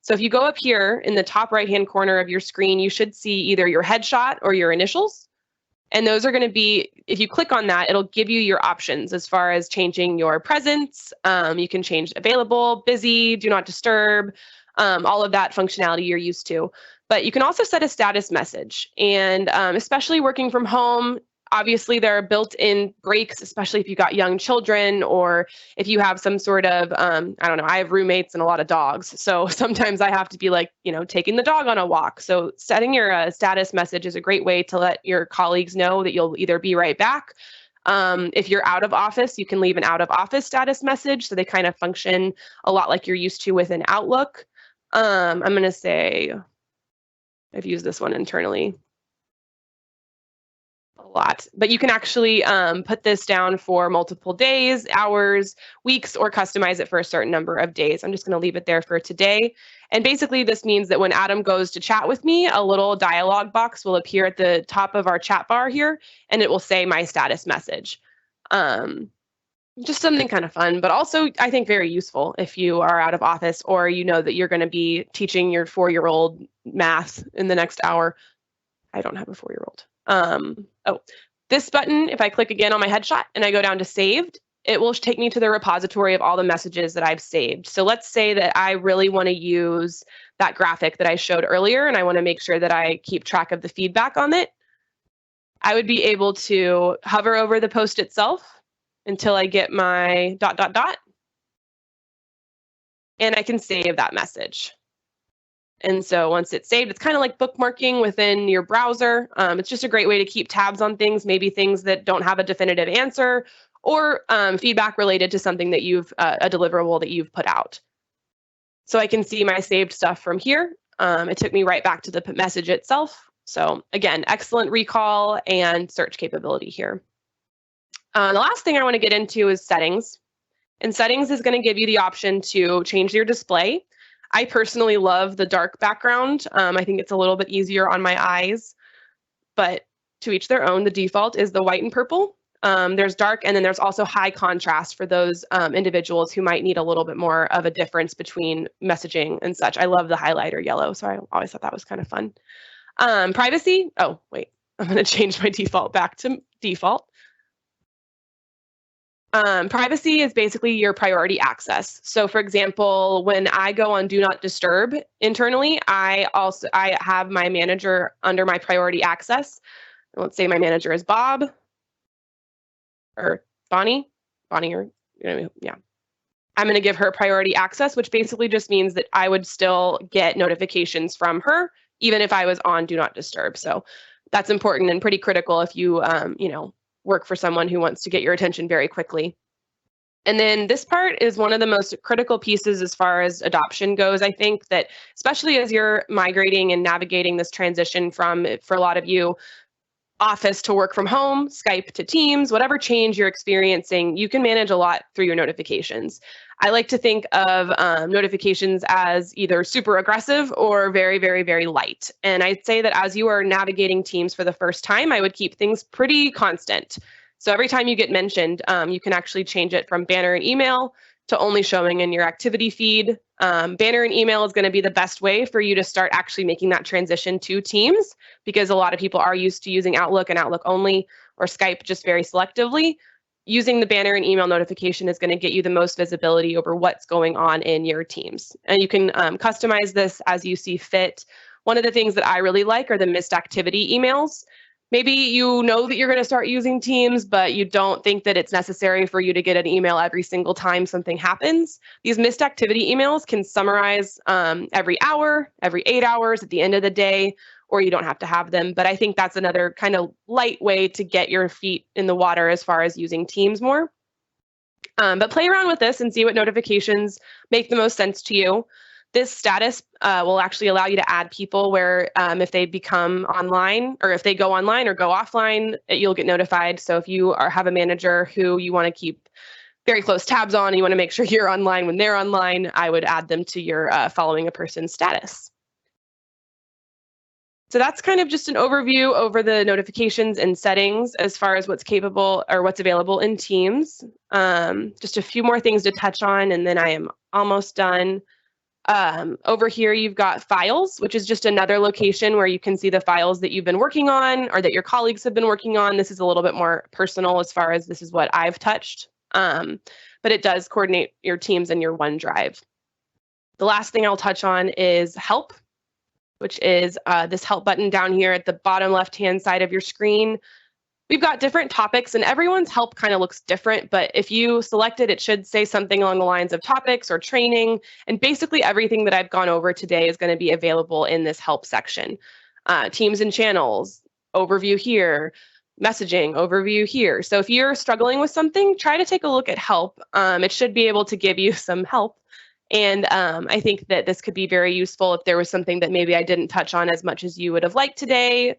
So if you go up here in the top right-hand corner of your screen, you should see either your headshot or your initials. And those are going to be, if you click on that, it'll give you your options as far as changing your presence. You can change available, busy, do not disturb, all of that functionality you're used to. But you can also set a status message. And especially working from home, obviously there are built-in breaks, especially if you got young children or if you have some sort of, I don't know, I have roommates and a lot of dogs. So sometimes I have to be like, taking the dog on a walk. So setting your status message is a great way to let your colleagues know that you'll either be right back. If you're out of office, you can leave an out of office status message. So they kind of function a lot like you're used to within Outlook. I'm going to say, I've used this one internally a lot, but you can actually put this down for multiple days, hours, weeks, or customize it for a certain number of days. I'm just going to leave it there for today. And basically this means that when Adam goes to chat with me, a little dialog box will appear at the top of our chat bar here, and it will say my status message. Just something kind of fun, but also I think very useful if you are out of office or you know that you're going to be teaching your 4-year-old math in the next hour. I don't have a 4-year-old. This button, if I click again on my headshot and I go down to saved, it will take me to the repository of all the messages that I've saved. So let's say that I really want to use that graphic that I showed earlier and I want to make sure that I keep track of the feedback on it. I would be able to hover over the post itself until I get my ... and I can save that message. And so once it's saved, it's kind of like bookmarking within your browser. It's just a great way to keep tabs on things, maybe things that don't have a definitive answer or feedback related to something that you've, a deliverable that you've put out. So I can see my saved stuff from here. It took me right back to the message itself. So again, excellent recall and search capability here. The last thing I want to get into is settings. And settings is going to give you the option to change your display. I personally love the dark background. I think it's a little bit easier on my eyes, but to each their own. The default is the white and purple. There's dark, and then there's also high contrast for those individuals who might need a little bit more of a difference between messaging and such. I love the highlighter yellow, so I always thought that was kind of fun. Privacy. Oh, wait, I'm going to change my default back to default. Privacy is basically your priority access. So for example, when I go on Do Not Disturb internally, I have my manager under my priority access. Let's say my manager is Bob or Bonnie, or, yeah. I'm going to give her priority access, which basically just means that I would still get notifications from her, even if I was on Do Not Disturb. So that's important and pretty critical if you, work for someone who wants to get your attention very quickly. And then this part is one of the most critical pieces as far as adoption goes. I think that especially as you're migrating and navigating this transition from, for a lot of you, Office to work from home, Skype to Teams, whatever change you're experiencing, you can manage a lot through your notifications. I like to think of notifications as either super aggressive or very, very, very light. And I'd say that as you are navigating Teams for the first time, I would keep things pretty constant. So every time you get mentioned, you can actually change it from banner and email to only showing in your activity feed. Banner and email is going to be the best way for you to start actually making that transition to Teams, because a lot of people are used to using Outlook and Outlook only, or Skype just very selectively. Using the banner and email notification is going to get you the most visibility over what's going on in your Teams. And you can customize this as you see fit. One of the things that I really like are the missed activity emails. Maybe you know that you're going to start using Teams, but you don't think that it's necessary for you to get an email every single time something happens. These missed activity emails can summarize every hour, every 8 hours at the end of the day, or you don't have to have them. But I think that's another kind of light way to get your feet in the water as far as using Teams more. But play around with this and see what notifications make the most sense to you. This status will actually allow you to add people where if they become online, or if they go online or go offline, you'll get notified. So if you have a manager who you want to keep very close tabs on, and you want to make sure you're online when they're online, I would add them to your following a person status. So that's kind of just an overview over the notifications and settings as far as what's capable or what's available in Teams. Just a few more things to touch on, and then I am almost done. Over here, you've got files, which is just another location where you can see the files that you've been working on or that your colleagues have been working on. This is a little bit more personal as far as this is what I've touched, but it does coordinate your Teams and your OneDrive. The last thing I'll touch on is help, which is this help button down here at the bottom left-hand side of your screen. We've got different topics, and everyone's help kind of looks different, but if you select it, it should say something along the lines of topics or training, and basically everything that I've gone over today is going to be available in this help section. Teams and channels, overview here, messaging, overview here. So if you're struggling with something, try to take a look at help. It should be able to give you some help. And I think that this could be very useful if there was something that maybe I didn't touch on as much as you would have liked today,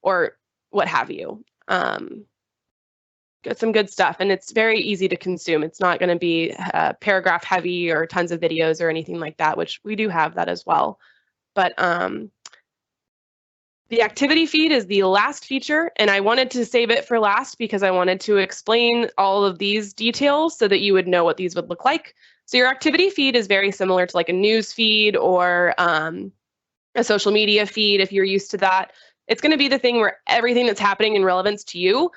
or what have you. Got some good stuff, and it's very easy to consume. It's not going to be paragraph heavy or tons of videos or anything like that, which we do have that as well. But the activity feed is the last feature, and I wanted to save it for last because I wanted to explain all of these details so that you would know what these would look like. So your activity feed is very similar to like a news feed or a social media feed if you're used to that. It's going to be the thing where everything that's happening in relevance to you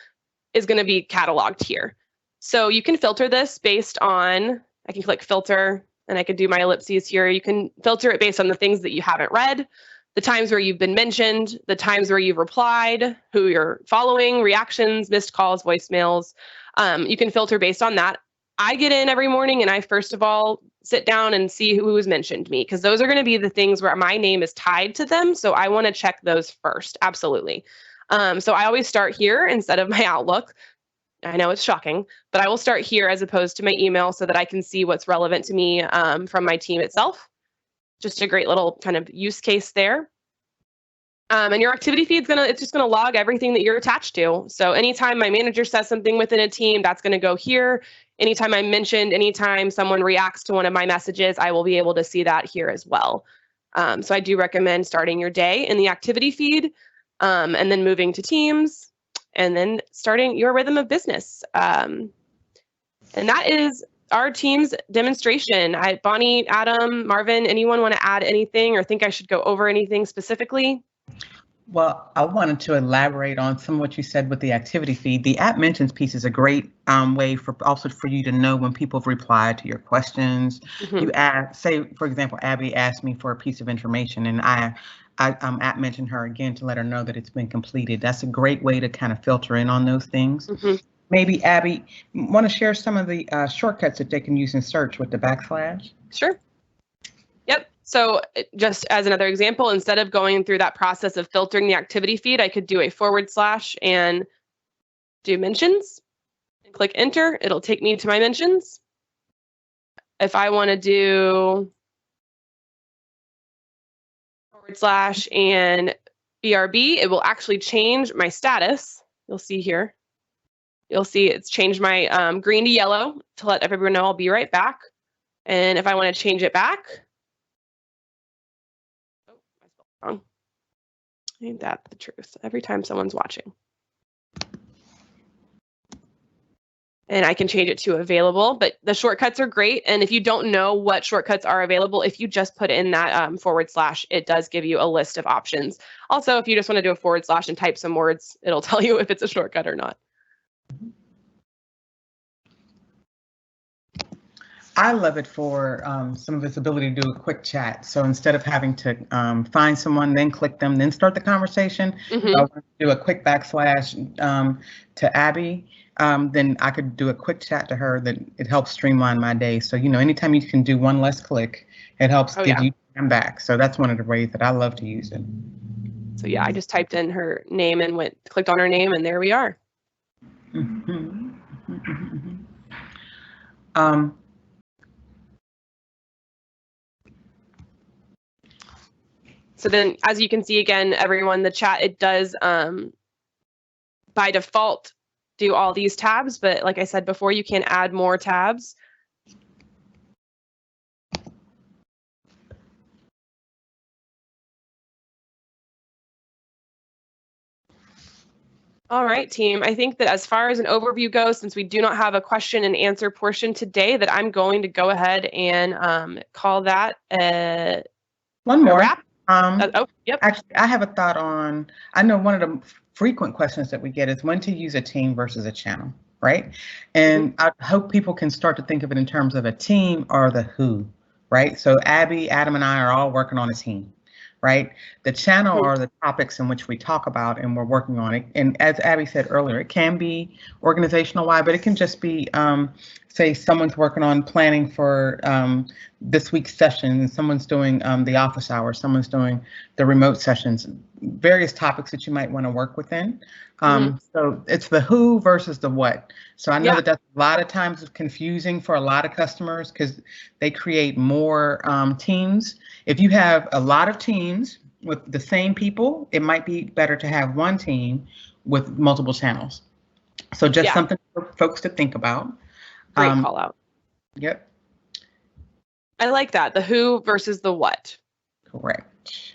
is going to be cataloged here. So you can filter this based on, I can click filter and I could do my ellipses here. You can filter it based on the things that you haven't read, the times where you've been mentioned, the times where you've replied, who you're following, reactions, missed calls, voicemails. You can filter based on that. I get in every morning and I first of all sit down and see who has mentioned me, because those are going to be the things where my name is tied to them. So I want to check those first. Absolutely. So I always start here instead of my Outlook. I know it's shocking, but I will start here as opposed to my email so that I can see what's relevant to me from my team itself. Just a great little kind of use case there. And your activity feed it's just gonna log everything that you're attached to. So anytime my manager says something within a team, that's gonna go here. Anytime I'm mentioned, anytime someone reacts to one of my messages, I will be able to see that here as well. So I do recommend starting your day in the activity feed and then moving to Teams and then starting your rhythm of business. And that is our Teams demonstration. Bonnie, Adam, Marvin, anyone want to add anything or think I should go over anything specifically? Well, I wanted to elaborate on some of what you said with the activity feed. The app mentions piece is a great way for you to know when people have replied to your questions. Mm-hmm. You ask, say, for example, Abby asked me for a piece of information and I app mentioned her again to let her know that it's been completed. That's a great way to kind of filter in on those things. Mm-hmm. Maybe Abby, want to share some of the shortcuts that they can use in search with the /? Sure. Yep. So just as another example, instead of going through that process of filtering the activity feed, I could do a / and do mentions and click enter. It'll take me to my mentions. If I want to do / and BRB, it will actually change my status. You'll see here. You'll see it's changed my green to yellow to let everyone know I'll be right back. And if I want to change it back, oh, I spelled it wrong. Ain't that the truth? Every time someone's watching. And I can change it to available, but the shortcuts are great. And if you don't know what shortcuts are available, if you just put in that /, it does give you a list of options. Also, if you just want to do a / and type some words, it'll tell you if it's a shortcut or not. I love it for some of its ability to do a quick chat. So instead of having to find someone, then click them, then start the conversation, if I want to do a quick / to Abby, then I could do a quick chat to her. That it helps streamline my day. So, you know, anytime you can do one less click, it helps give you time back. So that's one of the ways that I love to use it. So yeah, I just typed in her name and clicked on her name, and there we are. So then, as you can see again, everyone, the chat, it does by default do all these tabs, but like I said before, you can add more tabs. All right, team. I think that as far as an overview goes, since we do not have a question and answer portion today, that I'm going to go ahead and call that one more wrap. Yep. Actually, I have a thought on, I know one of the frequent questions that we get is when to use a team versus a channel, right? And I hope people can start to think of it in terms of a team or the who, right? So Abby, Adam, and I are all working on a team, right? The channel are the topics in which we talk about and we're working on it. And as Abby said earlier, it can be organizational wide, but it can just be, say someone's working on planning for this week's session, and someone's doing the office hours, someone's doing the remote sessions, various topics that you might want to work within. So it's the who versus the what. So I know that that's a lot of times confusing for a lot of customers because they create more teams. If you have a lot of teams with the same people, it might be better to have one team with multiple channels. So just something for folks to think about. Great call out. Yep. I like that. The who versus the what. Correct.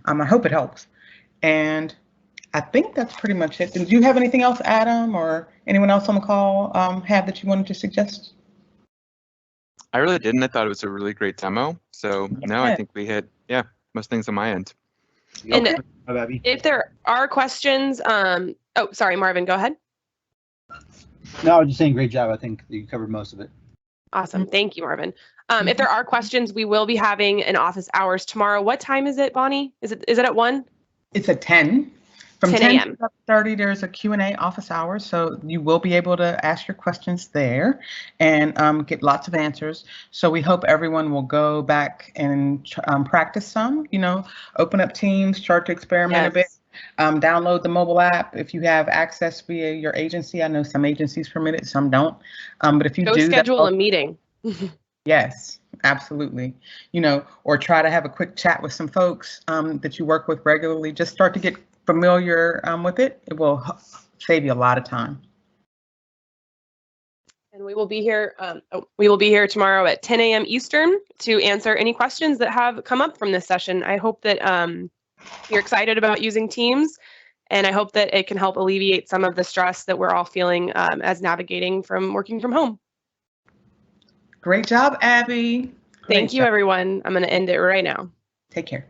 I hope it helps. And I think that's pretty much it. Do you have anything else, Adam, or anyone else on the call have that you wanted to suggest? I really didn't. I thought it was a really great demo. So no, I think we hit, most things on my end. And if there are questions, oh, sorry, Marvin, go ahead. No, I was just saying great job. I think you covered most of it. Awesome. Thank you, Marvin. If there are questions, we will be having an office hours tomorrow. What time is it, Bonnie? Is it at 1? It's at 10. From 10 a.m. to 30, there's a Q&A office hours, so you will be able to ask your questions there and get lots of answers. So we hope everyone will go back and practice some, you know, open up Teams, start to experiment a bit. Download the mobile app if you have access via your agency. I know some agencies permit it, some don't. But if you go schedule a meeting. Yes, absolutely. You know, or try to have a quick chat with some folks that you work with regularly. Just start to get familiar with it. It will save you a lot of time. And we will be here. We will be here tomorrow at 10 a.m. Eastern to answer any questions that have come up from this session. I hope that you're excited about using Teams, and I hope that it can help alleviate some of the stress that we're all feeling as navigating from working from home. Great job, Abby. Thank you, everyone. I'm going to end it right now. Take care.